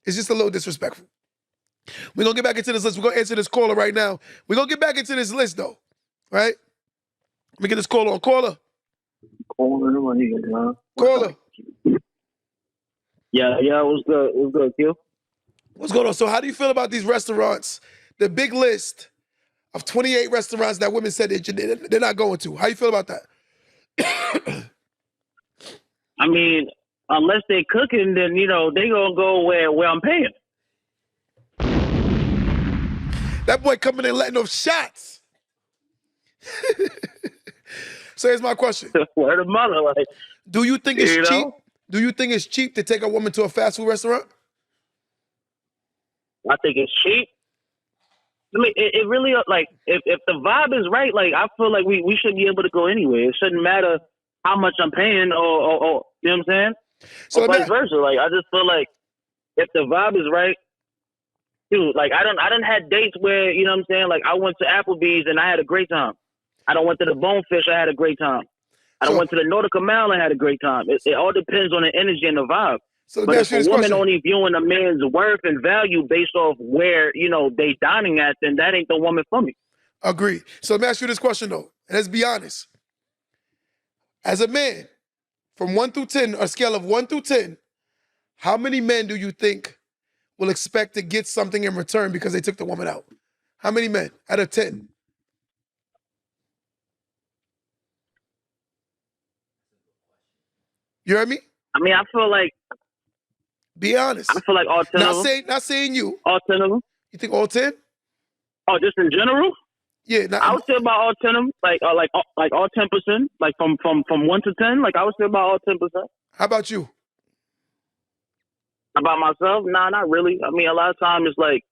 It's just a little disrespectful. We're going to get back into this list. We're going to answer this caller right now. We're going to get back into this list, though. Right? Let me get this caller on. Caller. Caller. Yeah, what's good? What's good, Q? What's going on? So how do you feel about these restaurants? The big list of 28 restaurants that women said they're not going to. How you feel about that? I mean, unless they're cooking, then, they going to go where I'm paying. That boy coming in letting off shots. So here's my question. Word of mother, like. Do you think it's cheap? Do you think it's cheap to take a woman to a fast food restaurant? I think it's cheap. I mean, it really, like, if the vibe is right, like, I feel like we should be able to go anywhere. It shouldn't matter how much I'm paying or you know what I'm saying? So or vice versa. Like, I just feel like if the vibe is right, Dude, like I done had dates where, you know what I'm saying? Like I went to Applebee's and I had a great time. I done went to the Bonefish, I had a great time. I done went to the Nautica Mile and had a great time. It all depends on the energy and the vibe. So but if a woman only viewing a man's worth and value based off where, you know, they dining at, then that ain't the woman for me. Agree. So let me ask you this question though, and let's be honest. As a man, from 1 through 10, a scale of 1 through 10, how many men do you think will expect to get something in return because they took the woman out? How many men out of 10? You heard me? I mean, I feel like. Be honest. I feel like all 10 of them. Not saying you. All 10 of them. You think all 10? Oh, just in general? Yeah. I would say about all 10 of them, like all 10%, like from 1 to 10. Like I would say about all 10%. How about you? About myself? Nah, not really. I mean, a lot of times it's like,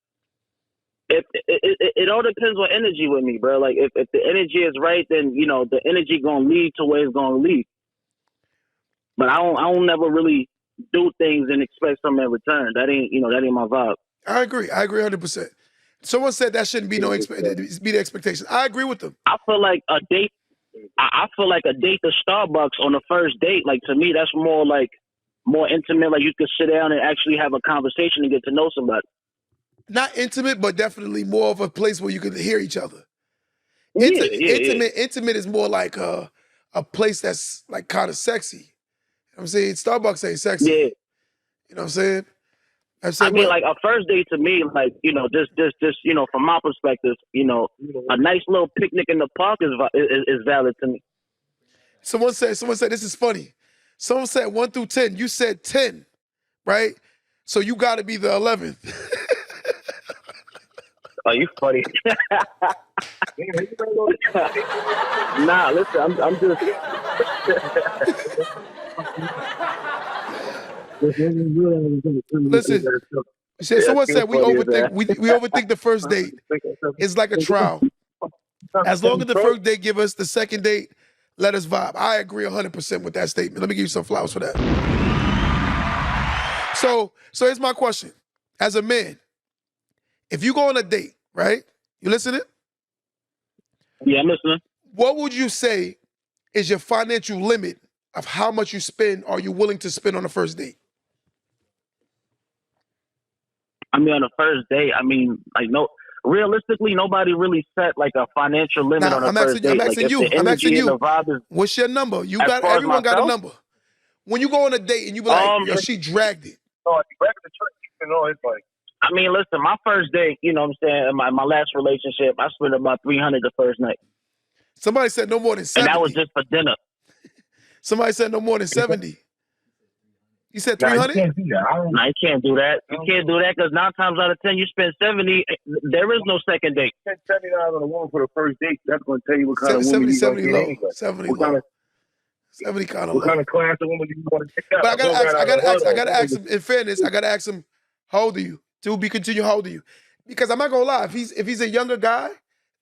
it all depends on energy with me, bro. Like if the energy is right, then you know the energy gonna lead to where it's gonna lead. But I don't never really do things and expect something in return. That ain't my vibe. I agree 100%. Someone said that shouldn't be be the expectation. I agree with them. I feel like a date. I feel like a date to Starbucks on the first date. Like to me, that's more intimate. Like you could sit down and actually have a conversation and get to know somebody. Not intimate, but definitely more of a place where you can hear each other. Intimate is more like a place that's like kind of sexy. You know what I'm saying? Starbucks ain't sexy. Yeah. You know what I'm saying? I mean, like a first date to me, like, you know, just, you know, from my perspective, you know, a nice little picnic in the park is valid to me. Someone said, this is funny. Someone said 1 through 10. You said 10, right? So you got to be the 11th. Oh, you funny. Nah, listen, I'm just. Listen, someone said we overthink the first date. It's like a trial. As long as the first date give us the second date, let us vibe. I agree 100% with that statement. Let me give you some flowers for that. So here's my question. As a man, if you go on a date, right? You listening? Yeah, I'm listening. What would you say is your financial limit of how much you spend, are you willing to spend on the first date? I mean, on the first date, I mean, like, no, realistically, nobody really set like a financial limit on the first date. I'm asking you. What's your number? Everyone got a number. When you go on a date and you be like, yo, she dragged it. It's like, I mean, listen, my first date, you know what I'm saying, my last relationship, I spent about $300 the first night. Somebody said no more than 70. And that was just for dinner. Somebody said no more than 70. You said 300? No, you can't do that. You can't do that because 9 times out of 10, you spend 70. There is no second date. $70 on a woman for the first date. That's going to tell you what kind of woman you want to get anyway. 70 low. 70 kind of low. What kind of class of woman do you want to pick up? But I got to ask him, in fairness, I got to ask him, how old are you? To be continued, how old are you? Because I'm not going to lie, if he's a younger guy,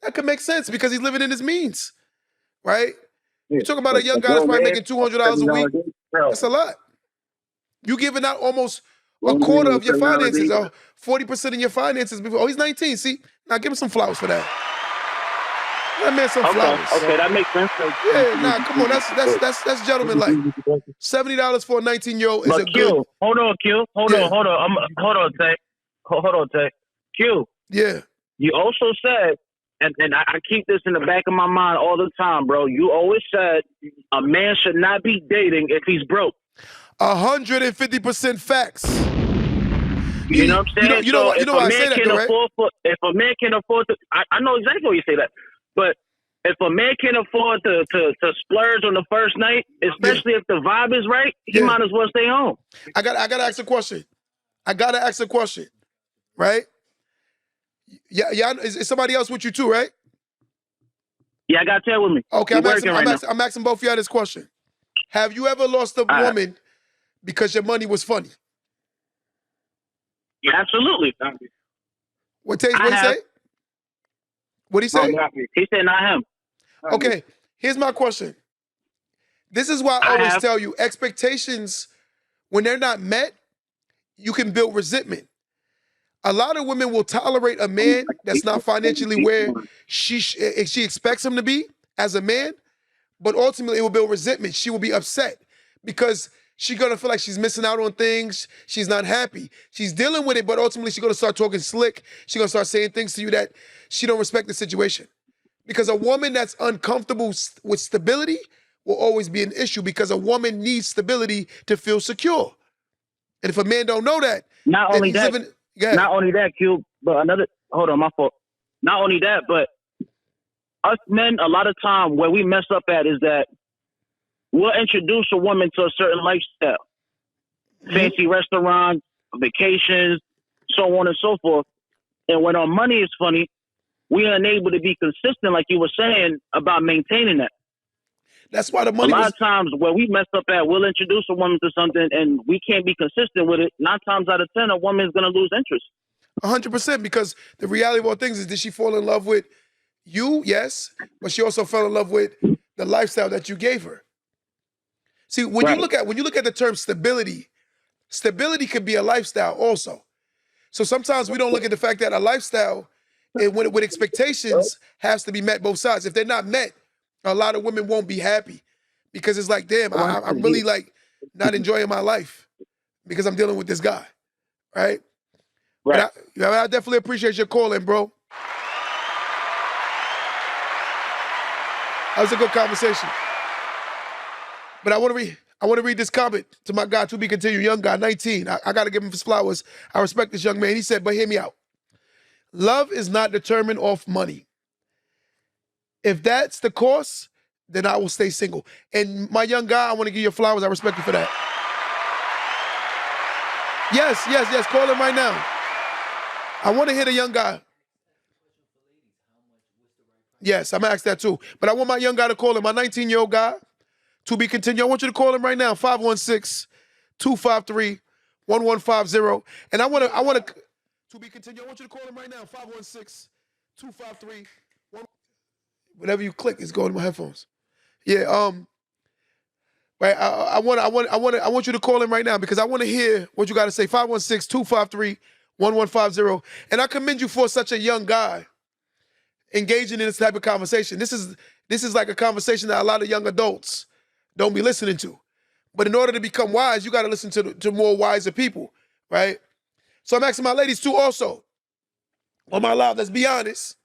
that could make sense because he's living in his means, right? You're talking about a young guy that's probably making $200 a week. That's a lot. You giving out almost a quarter of your finances, or 40% of your finances before. Oh, he's 19. See, now give him some flowers for that. That man some flowers. Okay, that makes sense. Yeah, nah, come on, that's gentleman like. $70 for a 19-year-old is a good. Hold on, Q. Hold on, Tech. Q. Yeah. You also said, and I keep this in the back of my mind all the time, bro. You always said a man should not be dating if he's broke. 150% facts. You know what I'm saying? You know what I say that, though, right? If a man can afford to, I know exactly what you say that, but if a man can afford to splurge on the first night, especially if the vibe is right, he might as well stay home. I gotta ask a question. Right? Yeah. Is somebody else with you too, right? Yeah, I got Ted with me. Okay, I'm asking both of y'all this question. Have you ever lost a woman because your money was funny? Yeah, absolutely. What he say? What'd he say? He said not him. Okay, here's my question. This is why I always tell you, expectations, when they're not met, you can build resentment. A lot of women will tolerate a man that's not financially where she expects him to be as a man, but ultimately it will build resentment. She will be upset because she's gonna feel like she's missing out on things. She's not happy. She's dealing with it, but ultimately she's gonna start talking slick. She's gonna start saying things to you that she don't respect the situation. Because a woman that's uncomfortable with stability will always be an issue because a woman needs stability to feel secure. And if a man don't know that, not only that, not only that, Q, but another, hold on, my fault. Not only that, but us men, a lot of time where we mess up at is that we'll introduce a woman to a certain lifestyle. Fancy restaurants, vacations, so on and so forth. And when our money is funny, we are unable to be consistent, like you were saying, about maintaining that. That's why the money a lot of times where we mess up at, we'll introduce a woman to something and we can't be consistent with it. 9 times out of 10, a woman is going to lose interest. 100%, because the reality of all things is, did she fall in love with you? Yes, but she also fell in love with the lifestyle that you gave her. See, when you look at the term stability, stability could be a lifestyle also. So sometimes we don't look at the fact that a lifestyle, with expectations, has to be met both sides. If they're not met, a lot of women won't be happy because it's like, damn, I'm really like not enjoying my life because I'm dealing with this guy, right? Right. But I definitely appreciate your calling, bro. That was a good conversation. But I want to read this comment to my guy, to be continued, young guy, 19. I got to give him his flowers. I respect this young man. He said, but hear me out. Love is not determined off money. If that's the course, then I will stay single. And my young guy, I want to give you flowers. I respect you for that. Yes. Call him right now. I want to hear the young guy. Yes, I'm going to ask that too. But I want my young guy to call him, my 19-year-old guy, to be continued. I want you to call him right now, 516-253-1150. And I want to be continued. I want you to call him right now, 516-253-1150. Whatever you click is going to my headphones. Yeah, right. I want you to call him right now because I want to hear what you got to say. 516-253-1150. And I commend you for such a young guy engaging in this type of conversation. This is like a conversation that a lot of young adults don't be listening to. But in order to become wise, you got to listen to more wiser people, right? So I'm asking my ladies too also. On my live, let's be honest.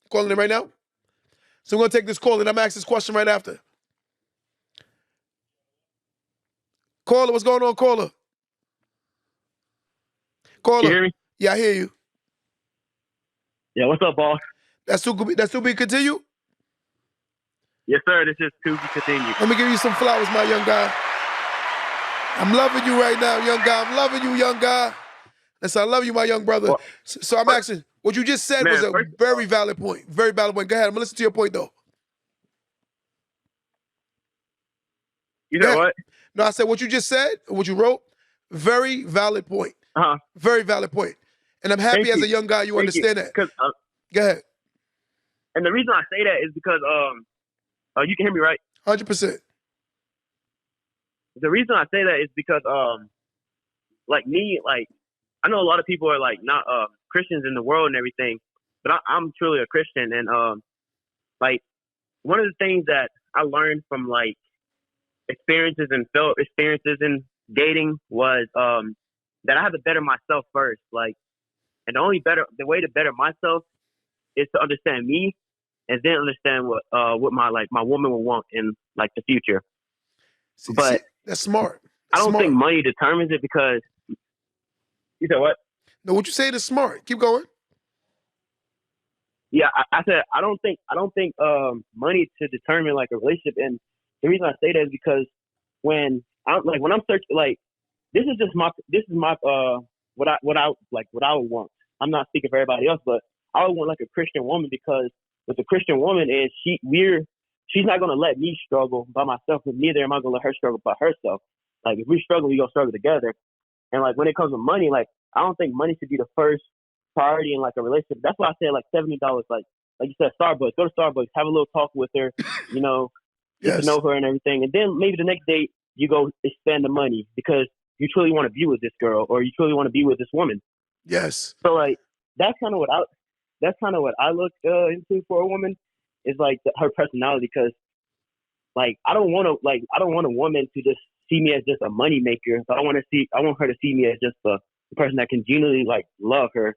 I'm calling it right now. So we're going to take this call, and I'm going to ask this question right after. Caller, what's going on, caller? Caller. Can you hear me? Yeah, I hear you. Yeah, what's up, boss? That's to be continued? Yes, sir. This is to be continued. Let me give you some flowers, my young guy. I'm loving you right now, young guy. I'm loving you, young guy. Listen, I love you, my young brother. So I'm asking, what you just said was a very valid point. Very valid point. Go ahead. I'm going to listen to your point, though. You know what? No, I said what you just said, what you wrote, very valid point. Uh-huh. Very valid point. And I'm happy as a young guy you understand that. Go ahead. And the reason I say that is because you can hear me, right? 100%. The reason I say that is because like me, like I know a lot of people are like not Christians in the world and everything, but I'm truly a Christian, and like one of the things that I learned from like experiences in dating was that I have to better myself first. Like, and the way to better myself is to understand me, and then understand what my woman will want in like the future. But that's smart. I don't think money determines it, because you said what? No, what you say is smart. Keep going. Yeah, I said I don't think money to determine like a relationship, and the reason I say that is because when I'm searching, like this is my what I would want. I'm not speaking for everybody else, but I would want like a Christian woman, because with a Christian woman is she's not gonna let me struggle by myself, but neither am I gonna let her struggle by herself. Like if we struggle, we gonna struggle together. And like when it comes to money, like I don't think money should be the first priority in like a relationship. That's why I say like $70. Like you said, Starbucks. Go to Starbucks, have a little talk with her, you know, get to know her and everything. And then maybe the next date you go spend the money because you truly want to be with this girl or you truly want to be with this woman. Yes. So like that's kind of what I look into for a woman is like her personality, because like I don't want a woman to just see me as just a money maker. So I want her to see me as just a person that can genuinely like love her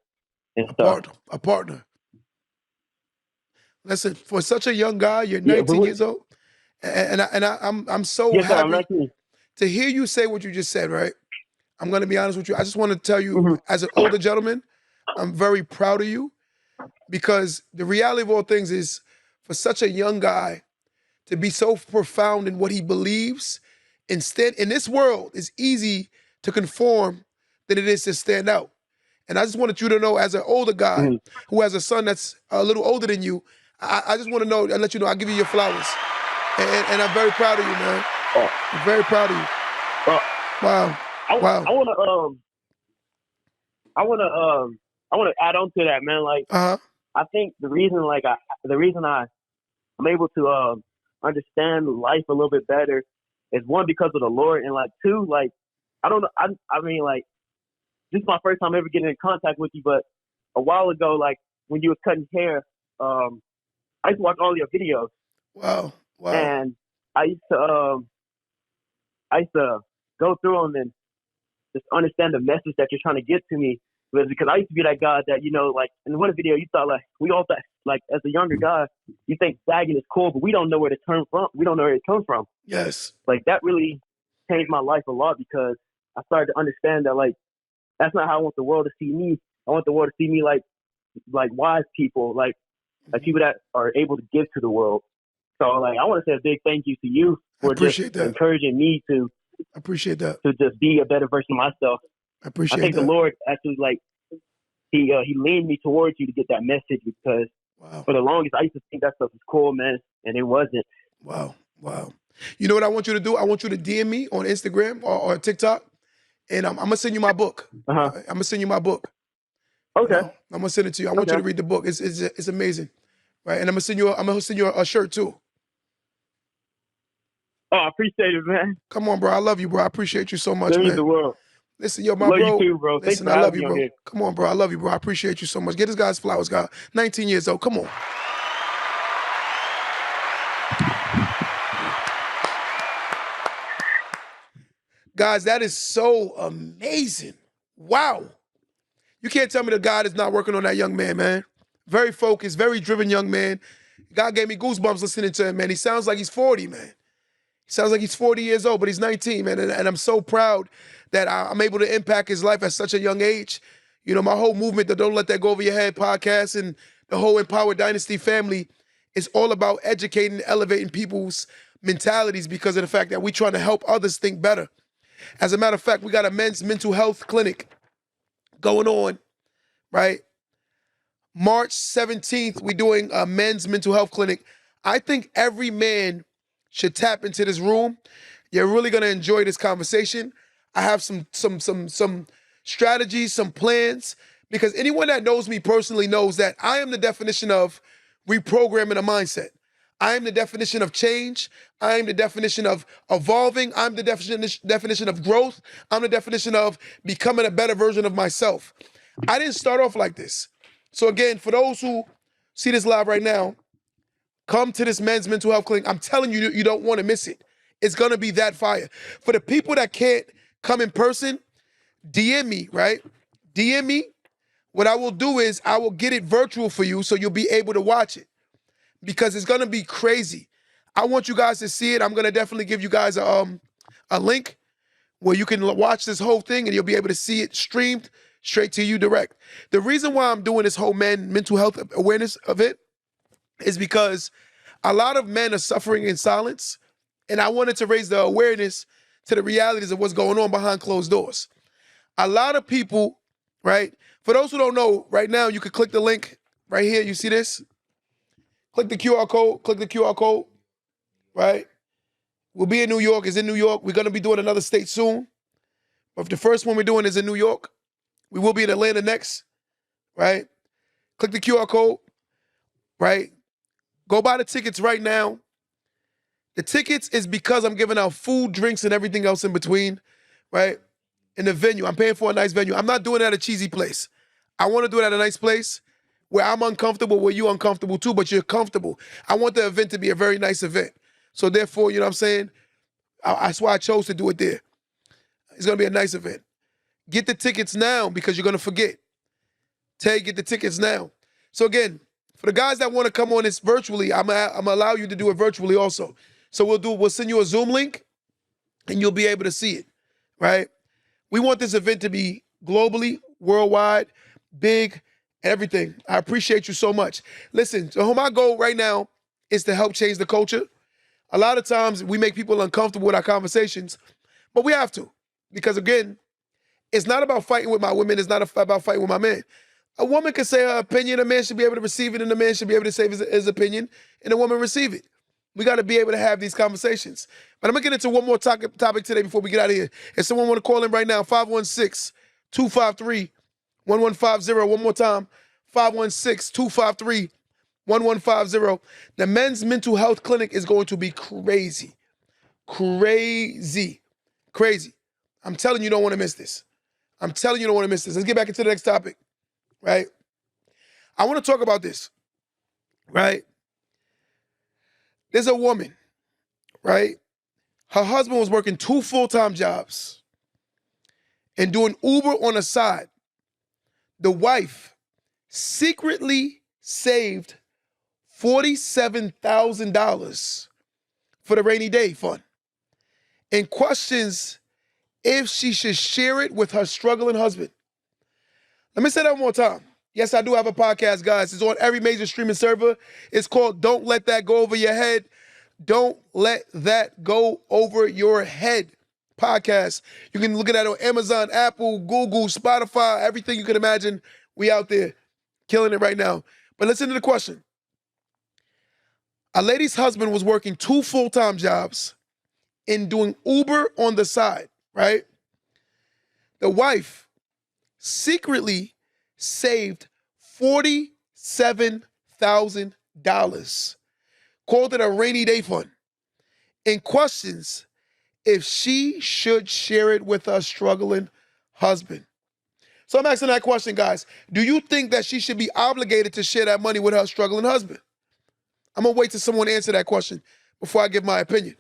and stuff. A partner. Listen, for such a young guy, you're Yeah, 19 years old, and I'm so yes, sir, I'm happy 19. to hear you say what you just said. Right? I'm gonna be honest with you. I just want to tell you, as an older gentleman, I'm very proud of you, because the reality of all things is, for such a young guy to be so profound in what he believes, instead in this world, it's easy to conform than it is to stand out. And I just wanted you to know, as an older guy who has a son that's a little older than you, I just want to know and let you know I give you your flowers, and I'm very proud of you, man. I'm very proud of you. Wow. I want to add on to that, man. Like, I think the reason I'm able to understand life a little bit better is, one, because of the Lord, and like two, like I don't know. I mean, like, this is my first time ever getting in contact with you, but a while ago, like when you were cutting hair, I used to watch all your videos. Wow. And I used to go through them and just understand the message that you're trying to get to me. Because I used to be that guy that, you know, like in one video, you thought, like, we all thought, like, as a younger guy, you think sagging is cool, but we don't know where to turn from. We don't know where it comes from. Yes. Like, that really changed my life a lot, because I started to understand that, like, that's not how I want the world to see me. I want the world to see me like wise people, like people that are able to give to the world. So, like, I want to say a big thank you to you for just encouraging me to. I appreciate that. To just be a better version of myself. I appreciate that. I think the Lord actually, like, he leaned me towards you to get that message, because for the longest I used to think that stuff was cool, man, and it wasn't. Wow. You know what I want you to do? I want you to DM me on Instagram or TikTok, and I'm gonna send you my book. I'm gonna send you my book. Okay. You know, I'm gonna send it to you. I want you to read the book. It's amazing, right? And I'm gonna send you a shirt too. Oh, I appreciate it, man. Come on, bro. I love you, bro. I appreciate you so much, That means man. the world. Listen, yo, my love bro. You too, bro. Listen, I love you, bro. Come on, bro. I love you, bro. I appreciate you so much. Get this guy's flowers, guy. 19 years old. Come on. Guys, that is so amazing. Wow. You can't tell me that God is not working on that young man. Very focused, very driven young man. God gave me goosebumps listening to him, man. He sounds like he's 40, man. He sounds like he's 40 years old, but he's 19, man. And I'm so proud that I'm able to impact his life at such a young age. You know, my whole movement, the Don't Let That Go Over Your Head podcast, and the whole Empower Dynasty family is all about educating and elevating people's mentalities, because of the fact that we're trying to help others think better. As a matter of fact, we got a men's mental health clinic going on, right? March 17th, we're doing a men's mental health clinic. I think every man should tap into this room. You're really gonna enjoy this conversation. I have some strategies, some plans, because anyone that knows me personally knows that I am the definition of reprogramming a mindset. I am the definition of change. I am the definition of evolving. I'm the definition of growth. I'm the definition of becoming a better version of myself. I didn't start off like this. So again, for those who see this live right now, come to this men's mental health clinic. I'm telling you, you don't want to miss it. It's going to be that fire. For the people that can't come in person, DM me, right? DM me. What I will do is I will get it virtual for you so you'll be able to watch it, because it's going to be crazy. I want you guys to see it. I'm going to definitely give you guys a link where you can watch this whole thing and you'll be able to see it streamed straight to you direct. The reason why I'm doing this whole mental health awareness of it is because a lot of men are suffering in silence, and I wanted to raise the awareness to the realities of what's going on behind closed doors. A lot of people, right? For those who don't know, right now you can click the link right here. You see this? Click the QR code, right? We'll be in New York. It's in New York. We're going to be doing another state soon. But if the first one we're doing is in New York, we will be in Atlanta next, right? Click the QR code, right? Go buy the tickets right now. The tickets is because I'm giving out food, drinks, and everything else in between, right? In the venue. I'm paying for a nice venue. I'm not doing it at a cheesy place. I want to do it at a nice place where I'm uncomfortable, where you're uncomfortable too, but you're comfortable. I want the event to be a very nice event. So therefore, you know what I'm saying? That's why I chose to do it there. It's going to be a nice event. Get the tickets now because you're going to forget. Tay, get the tickets now. So again, for the guys that want to come on this virtually, I'm gonna allow you to do it virtually also. So we'll send you a Zoom link and you'll be able to see it, right? We want this event to be globally, worldwide, big, everything. I appreciate you so much. Listen, so my goal right now is to help change the culture. A lot of times we make people uncomfortable with our conversations, but we have to. Because again, it's not about fighting with my women. It's not about fighting with my men. A woman can say her opinion, a man should be able to receive it, and a man should be able to say his opinion, and a woman receive it. We got to be able to have these conversations. But I'm going to get into one more topic today before we get out of here. If someone want to call in right now, 516-253-1150. One more time, 516-253-1150. The Men's Mental Health Clinic is going to be crazy. Crazy. Crazy. I'm telling you, you don't want to miss this. I'm telling you, you don't want to miss this. Let's get back into the next topic. Right? I want to talk about this, right? There's a woman, right? Her husband was working 2 full-time jobs and doing Uber on the side. The wife secretly saved $47,000 for the rainy day fund and questions if she should share it with her struggling husband. Let me say that one more time. Yes, I do have a podcast, guys. It's on every major streaming server. It's called Don't Let That Go Over Your Head. Don't Let That Go Over Your Head podcast. You can look at that on Amazon, Apple, Google, Spotify, everything you can imagine. We out there killing it right now. But listen to the question. A lady's husband was working 2 full-time jobs and doing Uber on the side, right? The wife secretly saved $47,000, called it a rainy day fund, and questions if she should share it with her struggling husband. So I'm asking that question, guys. Do you think that she should be obligated to share that money with her struggling husband? I'm going to wait till someone answer that question before I give my opinion.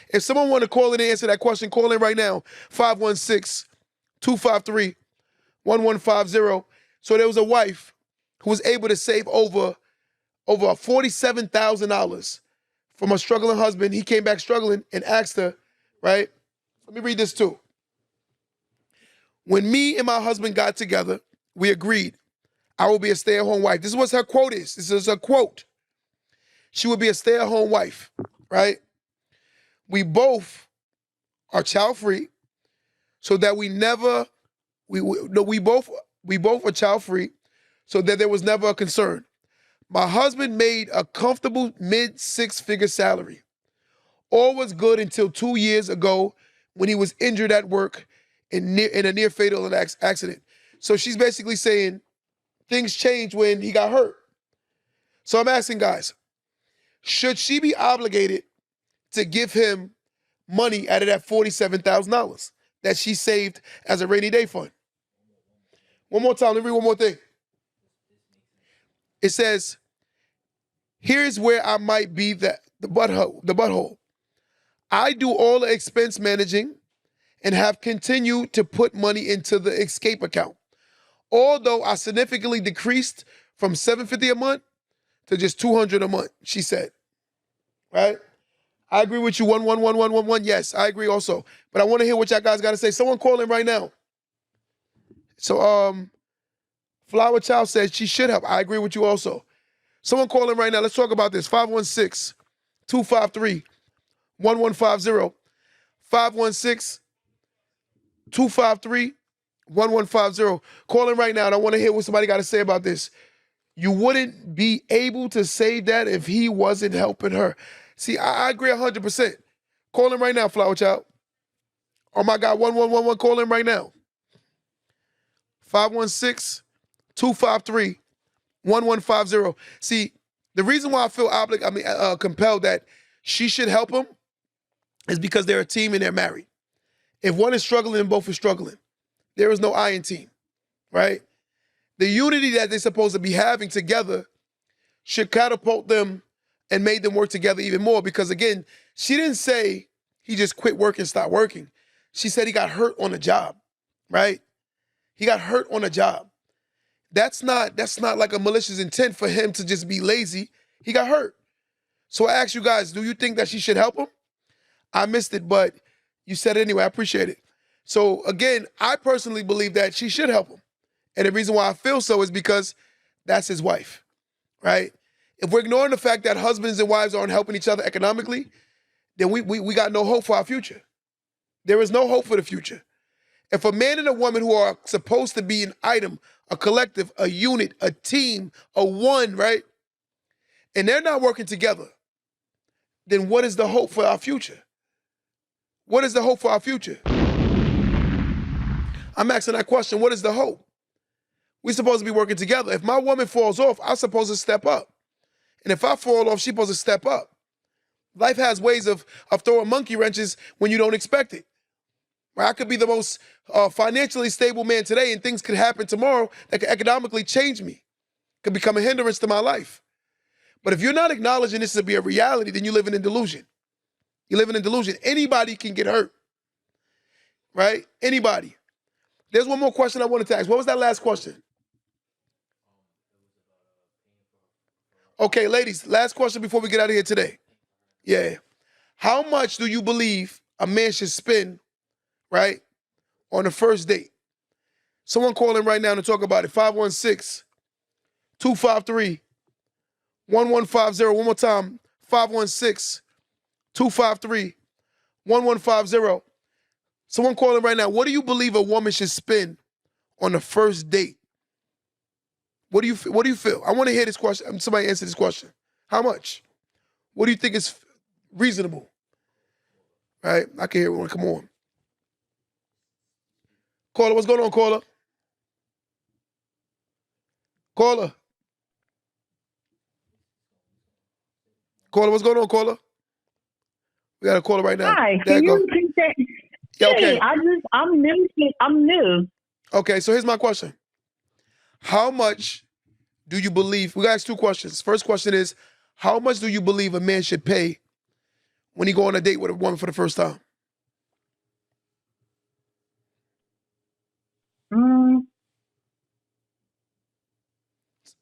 If someone want to call in and answer that question, call in right now, 516-253-1150. So there was a wife who was able to save over $47,000 from a struggling husband. He came back struggling and asked her, right? Let me read this too. When me and my husband got together, we agreed I will be a stay-at-home wife. This is what her quote is. This is a quote. She would be a stay-at-home wife, right? We both are child-free, so that we both are child-free, so that there was never a concern. My husband made a comfortable mid-6-figure salary. All was good until 2 years ago when he was injured at work in a near-fatal accident. So she's basically saying things changed when he got hurt. So I'm asking guys, should she be obligated to give him money out of that $47,000 that she saved as a rainy day fund? One more time, let me read one more thing. It says, here's where I might be the butthole. I do all the expense managing and have continued to put money into the escape account. Although I significantly decreased from $750 a month to just $200 a month, she said. Right? I agree with you, 11111. Yes, I agree also. But I want to hear what y'all guys got to say. Someone call in right now. So, Flower Child says she should help. I agree with you also. Someone call in right now. Let's talk about this. 516-253-1150. 516-253-1150. Call in right now, and I want to hear what somebody got to say about this. You wouldn't be able to save that if he wasn't helping her. See, I agree 100%. Call in right now, Flower Child. Oh my God, 1111, call in right now. 516-253-1150. See, the reason why I feel compelled that she should help him is because they're a team and they're married. If one is struggling, both are struggling. There is no I in team, right? The unity that they're supposed to be having together should catapult them and made them work together even more. Because again, she didn't say he just quit work and stopped working. She said he got hurt on the job, right? He got hurt on the job. That's not like a malicious intent for him to just be lazy. He got hurt. So I ask you guys, do you think that she should help him? I missed it, but you said it anyway. I appreciate it. So again, I personally believe that she should help him. And the reason why I feel so is because that's his wife, right? If we're ignoring the fact that husbands and wives aren't helping each other economically, then we got no hope for our future. There is no hope for the future. If a man and a woman who are supposed to be an item, a collective, a unit, a team, a one, right? And they're not working together, then what is the hope for our future? What is the hope for our future? I'm asking that question, what is the hope? We're supposed to be working together. If my woman falls off, I'm supposed to step up. And if I fall off, she's supposed to step up. Life has ways of throwing monkey wrenches when you don't expect it. I could be the most financially stable man today and things could happen tomorrow that could economically change me, could become a hindrance to my life. But if you're not acknowledging this to be a reality, then you're living in delusion. You're living in delusion. Anybody can get hurt, right? Anybody. There's one more question I wanted to ask. What was that last question? Okay, ladies, last question before we get out of here today. Yeah. How much do you believe a man should spend, right, on the first date? Someone call in right now to talk about it. 516-253-1150. One more time, 516-253-1150. Someone call in right now. What do you believe a woman should spend on the first date? What do you feel? I want to hear this question. Somebody answer this question. How much? What do you think is reasonable? Right? I can hear one. Come on. Caller, what's going on, caller? Caller. Caller, what's going on, caller? We got a caller right now. Hi, can you repeat that? Yeah, okay. I'm new. Okay, so here's my question. How much do you believe, we got to ask two questions. First question is, how much do you believe a man should pay when he go on a date with a woman for the first time?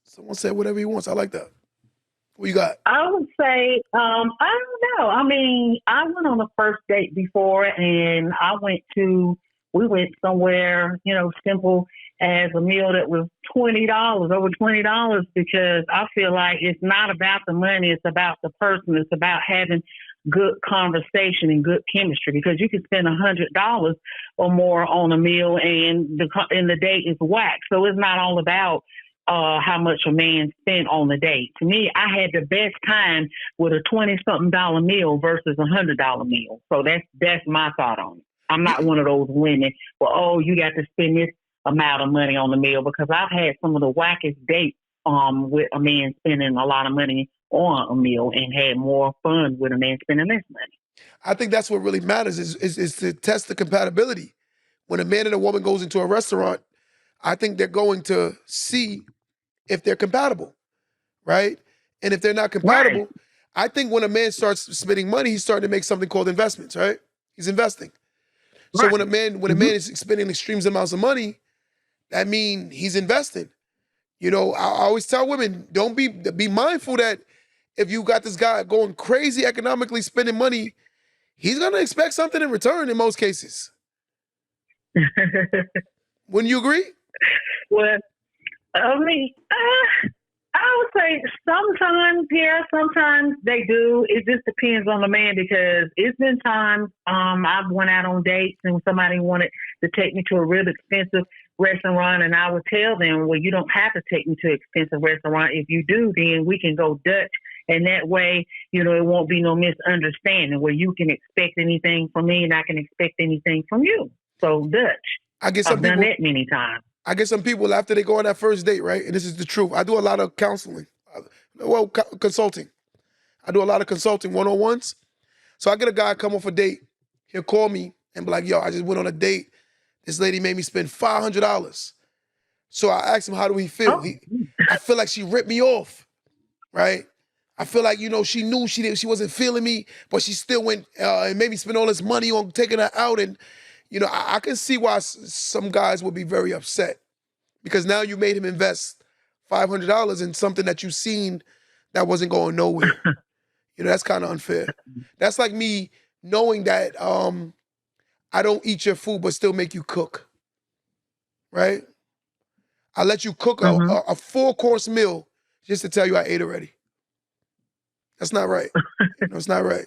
Someone said whatever he wants. I like that. What you got? I would say, I don't know. I mean, I went on a first date before, and we went somewhere, simple as a meal that was $20, over $20, because I feel like it's not about the money, it's about the person, it's about having good conversation and good chemistry, because you can spend $100 or more on a meal and the date is whack. So it's not all about how much a man spent on the date. To me, I had the best time with a $20-something meal versus $100 meal. So that's my thought on it. I'm not one of those women, you got to spend this amount of money on the meal, because I've had some of the wackest dates with a man spending a lot of money on a meal and had more fun with a man spending less money. I think that's what really matters is to test the compatibility. When a man and a woman goes into a restaurant, I think they're going to see if they're compatible, right? And if they're not compatible, right. I think when a man starts spending money, he's starting to make something called investments, right? He's investing. So right. when a man is spending extreme amounts of money, that means he's investing. I always tell women, don't be mindful that if you got this guy going crazy economically spending money, he's gonna expect something in return in most cases. Wouldn't you agree? Well, I mean, I would say sometimes, yeah, sometimes they do. It just depends on the man, because it's been times I've went out on dates and somebody wanted to take me to a real expensive restaurant, and I would tell them, well, you don't have to take me to an expensive restaurant. If you do, then we can go Dutch, and that way, it won't be no misunderstanding where you can expect anything from me and I can expect anything from you. So Dutch. I've done that many times. I get some people after they go on that first date, right? And this is the truth. I do a lot of counseling, consulting. I do a lot of consulting one-on-ones. So I get a guy come off a date. He'll call me and be like, yo, I just went on a date. This lady made me spend $500. So I asked him, how do he feel? I feel like she ripped me off, right? I feel like, she knew she wasn't feeling me, but she still went and made me spend all this money on taking her out. And, I can see why some guys would be very upset, because now you made him invest $500 in something that you've seen that wasn't going nowhere. That's kind of unfair. That's like me knowing that I don't eat your food but still make you cook, right? I let you cook a 4-course meal just to tell you I ate already. That's not right. It's not right.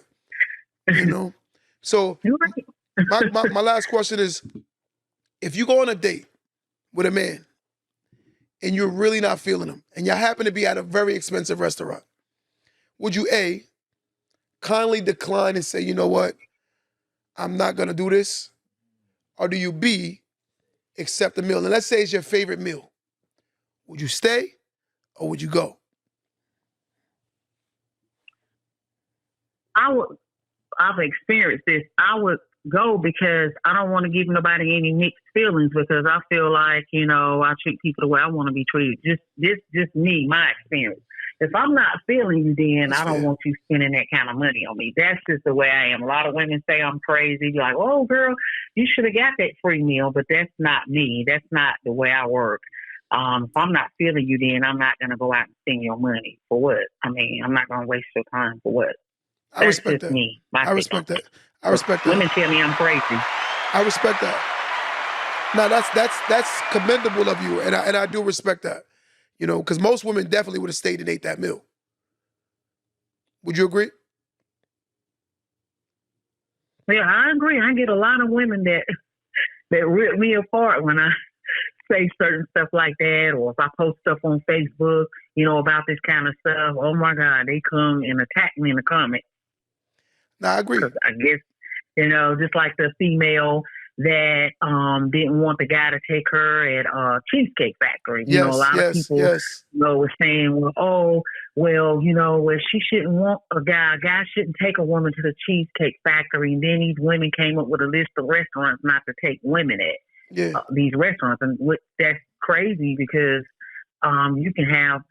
So my last question is, if you go on a date with a man and you're really not feeling him, and you happen to be at a very expensive restaurant, would you A, kindly decline and say, you know what, I'm not gonna do this? Or do you B, accept the meal? And let's say it's your favorite meal. Would you stay or would you go? I've experienced this. I would go because I don't want to give nobody any mixed feelings, because I feel like, I treat people the way I want to be treated. Just me, my experience. If I'm not feeling you, then I don't want you spending that kind of money on me. That's just the way I am. A lot of women say I'm crazy. You're like, oh, girl, you should have got that free meal. But that's not me. That's not the way I work. If I'm not feeling you, then I'm not going to go out and spend your money. For what? I mean, I'm not going to waste your time for what? I respect that. Me. I respect that. I respect that. Women tell me I'm crazy. I respect that. No, that's commendable of you, and I do respect that. Because most women definitely would have stayed and ate that meal. Would you agree? Yeah, I agree. I get a lot of women that rip me apart when I say certain stuff like that, or if I post stuff on Facebook, about this kind of stuff. Oh my God, they come and attack me in the comments. No, I agree. I guess, just like the female that didn't want the guy to take her at Cheesecake Factory. A lot of people were saying, she shouldn't want a guy. A guy shouldn't take a woman to the Cheesecake Factory. And then these women came up with a list of restaurants not to take women at these restaurants. And that's crazy, because you can have,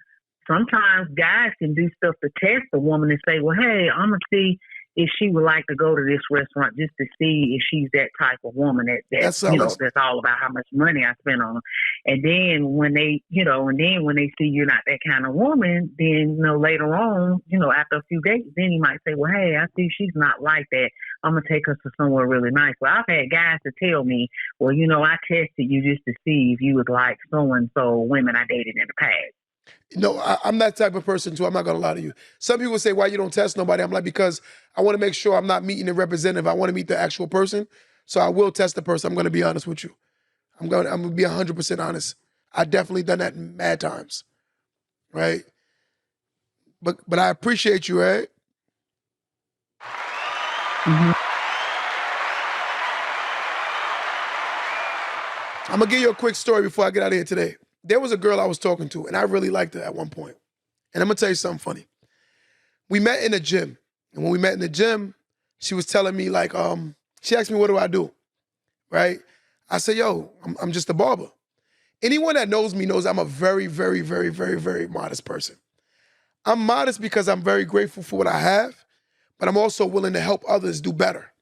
sometimes guys can do stuff to test a woman and say, well, hey, I'm going to see if she would like to go to this restaurant just to see if she's that type of woman that's all about how much money I spend on her. And then when they, when they see you're not that kind of woman, then, later on, after a few days, then he might say, well, hey, I see she's not like that. I'm going to take her to somewhere really nice. Well, I've had guys to tell me, well, I tested you just to see if you was like so-and-so women I dated in the past. No, I'm that type of person too. I'm not gonna lie to you. Some people say, why you don't test nobody? I'm like, because I want to make sure I'm not meeting the representative. I want to meet the actual person. So I will test the person. I'm gonna be honest with you. I'm gonna be 100% honest. I definitely done that mad times, right? But I appreciate you, right? Mm-hmm. I'm gonna give you a quick story before I get out of here today. There was a girl I was talking to, and I really liked her at one point. And I'm gonna tell you something funny. We met in the gym, and when we met in the gym, she was telling me like, she asked me, what do I do? Right? I said, yo, I'm just a barber. Anyone that knows me knows I'm a very, very, very, very, very modest person. I'm modest because I'm very grateful for what I have, but I'm also willing to help others do better,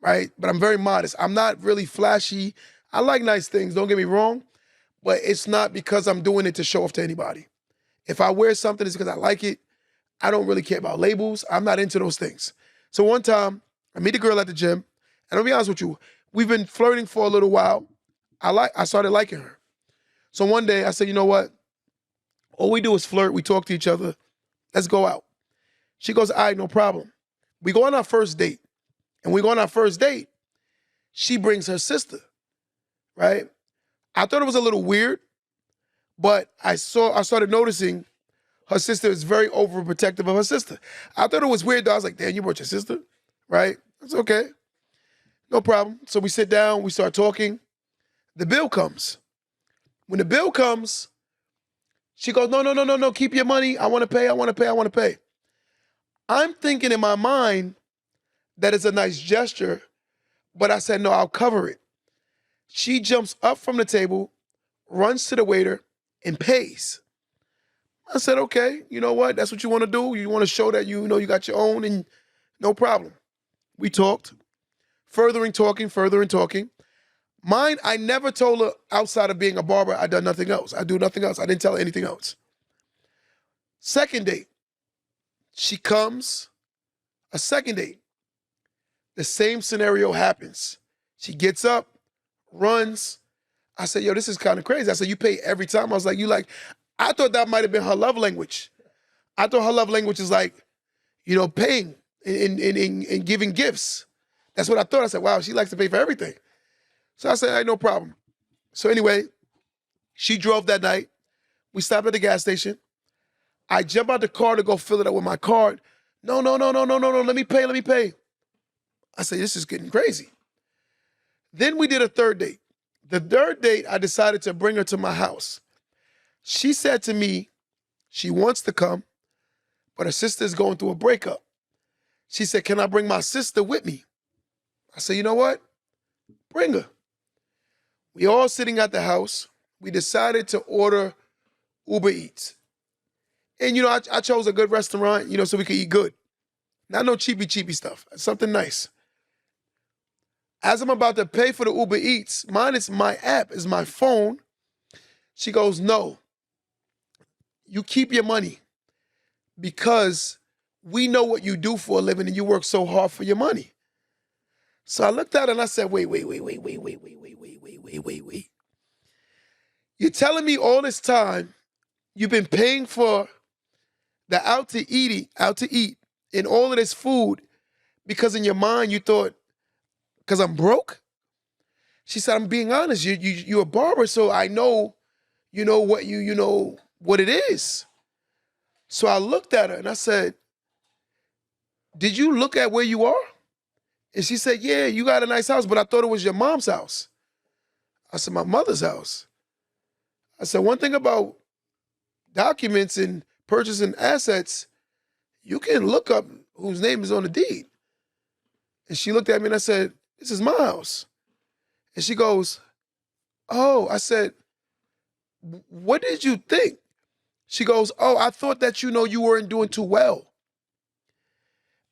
right? But I'm very modest. I'm not really flashy. I like nice things, don't get me wrong, but it's not because I'm doing it to show off to anybody. If I wear something, it's because I like it. I don't really care about labels. I'm not into those things. So one time, I meet a girl at the gym, and I'll be honest with you, we've been flirting for a little while. I started liking her. So one day I said, you know what? All we do is flirt. We talk to each other. Let's go out. She goes, all right, no problem. We go on our first date. And we go on our first date, she brings her sister, right? I thought it was a little weird, but I started noticing her sister is very overprotective of her sister. I thought it was weird, though. I was like, damn, you brought your sister, right? That's okay. No problem. So we sit down, we start talking. The bill comes. When the bill comes, she goes, no, keep your money. I want to pay. I'm thinking in my mind that it's a nice gesture, but I said, no, I'll cover it. She jumps up from the table, runs to the waiter and pays. I said, okay, you know what? That's what you want to do? You want to show that you know you got your own, and no problem. We talked, further and talking. Mine, I never told her outside of being a barber, I done nothing else. I do nothing else. I didn't tell her anything else. Second date, she comes. A second date, the same scenario happens. She gets up, runs. I said, yo, this is kind of crazy. I said, you pay every time. I was like, I thought that might have been her love language. I thought her love language is like, you know, paying and giving gifts. That's what I thought. I said, wow, she likes to pay for everything. So I said, all right, no problem. So anyway, she drove that night. We stopped at the gas station. I jump out the car to go fill it up with my card. No, let me pay. I said, this is getting crazy. Then we did a third date. The third date, I decided to bring her to my house. She said to me, she wants to come, but her sister's going through a breakup. She said, can I bring my sister with me? I said, you know what? Bring her. We all sitting at the house. We decided to order Uber Eats. And, you know, I chose a good restaurant, you know, so we could eat good. Not no cheapy stuff. Something nice. As I'm about to pay for the Uber Eats, mine is my app, is my phone. She goes, no, you keep your money because we know what you do for a living and you work so hard for your money. So I looked at her and I said, wait. You're telling me all this time you've been paying for the out to eat and all of this food because in your mind you thought, because I'm broke? She said, I'm being honest. You're a barber, so I know, you know what it is. So I looked at her and I said, did you look at where you are? And she said, yeah, you got a nice house, but I thought it was your mom's house. I said, my mother's house. I said, one thing about documents and purchasing assets, you can look up whose name is on the deed. And she looked at me and I said, this is my house. And she goes, oh, I said, what did you think? She goes, oh, I thought that, you know, you weren't doing too well.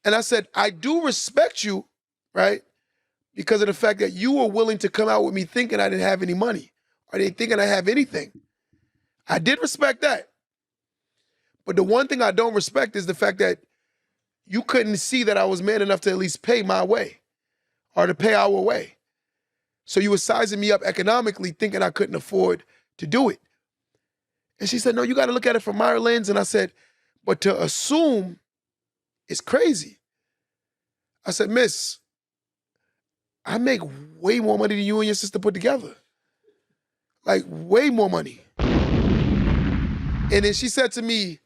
And I said, I do respect you, right? Because of the fact that you were willing to come out with me thinking I didn't have any money or they thinking I have anything. I did respect that. But the one thing I don't respect is the fact that you couldn't see that I was man enough to at least pay my way or to pay our way. So you were sizing me up economically thinking I couldn't afford to do it. And she said, no, you got to look at it from my lens. And I said, but to assume is crazy. I said, miss, I make way more money than you and your sister put together. Like way more money. And then she said to me,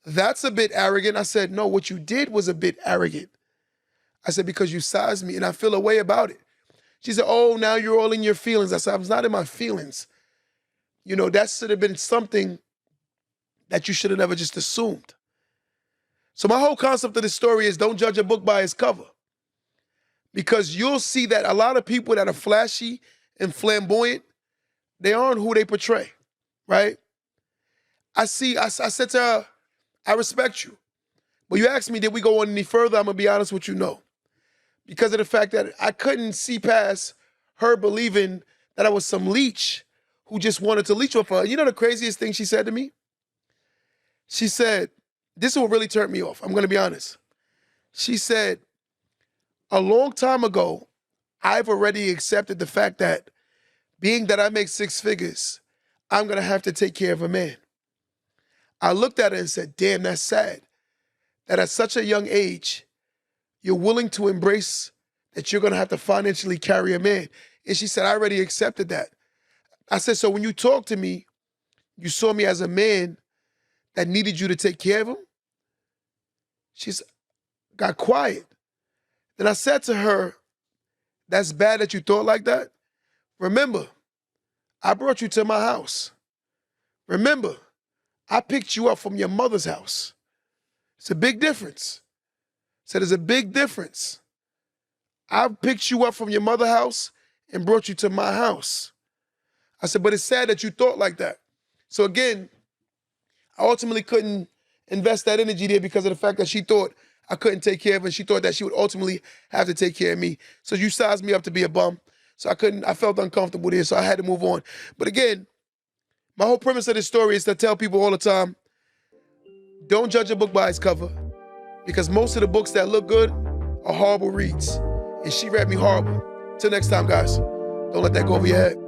that's a bit arrogant. I said, no, what you did was a bit arrogant. I said, because you sized me and I feel a way about it. She said, oh, now you're all in your feelings. I said, I was not in my feelings. You know, that should have been something that you should have never just assumed. So my whole concept of this story is don't judge a book by its cover. Because you'll see that a lot of people that are flashy and flamboyant, they aren't who they portray, right? I said to her, I respect you. But you asked me, did we go on any further? I'm going to be honest with you, no. Because of the fact that I couldn't see past her believing that I was some leech who just wanted to leech off her. You know the craziest thing she said to me? She said, this is what really turned me off. I'm going to be honest. She said, a long time ago, I've already accepted the fact that being that I make six figures, I'm going to have to take care of a man. I looked at her and said, damn, that's sad. That at such a young age, you're willing to embrace that you're going to have to financially carry a man. And she said, I already accepted that. I said, so when you talk to me, you saw me as a man that needed you to take care of him? She's got quiet. Then I said to her, that's bad that you thought like that. Remember, I brought you to my house. Remember, I picked you up from your mother's house. It's a big difference. So there's a big difference. I picked you up from your mother's house and brought you to my house. I said, but it's sad that you thought like that. So again, I ultimately couldn't invest that energy there because of the fact that she thought I couldn't take care of her, and she thought that she would ultimately have to take care of me. So you sized me up to be a bum. So I felt uncomfortable there, so I had to move on. But again, my whole premise of this story is to tell people all the time, don't judge a book by its cover, because most of the books that look good are horrible reads. And she read me horrible. Till next time, guys, don't let that go over your head.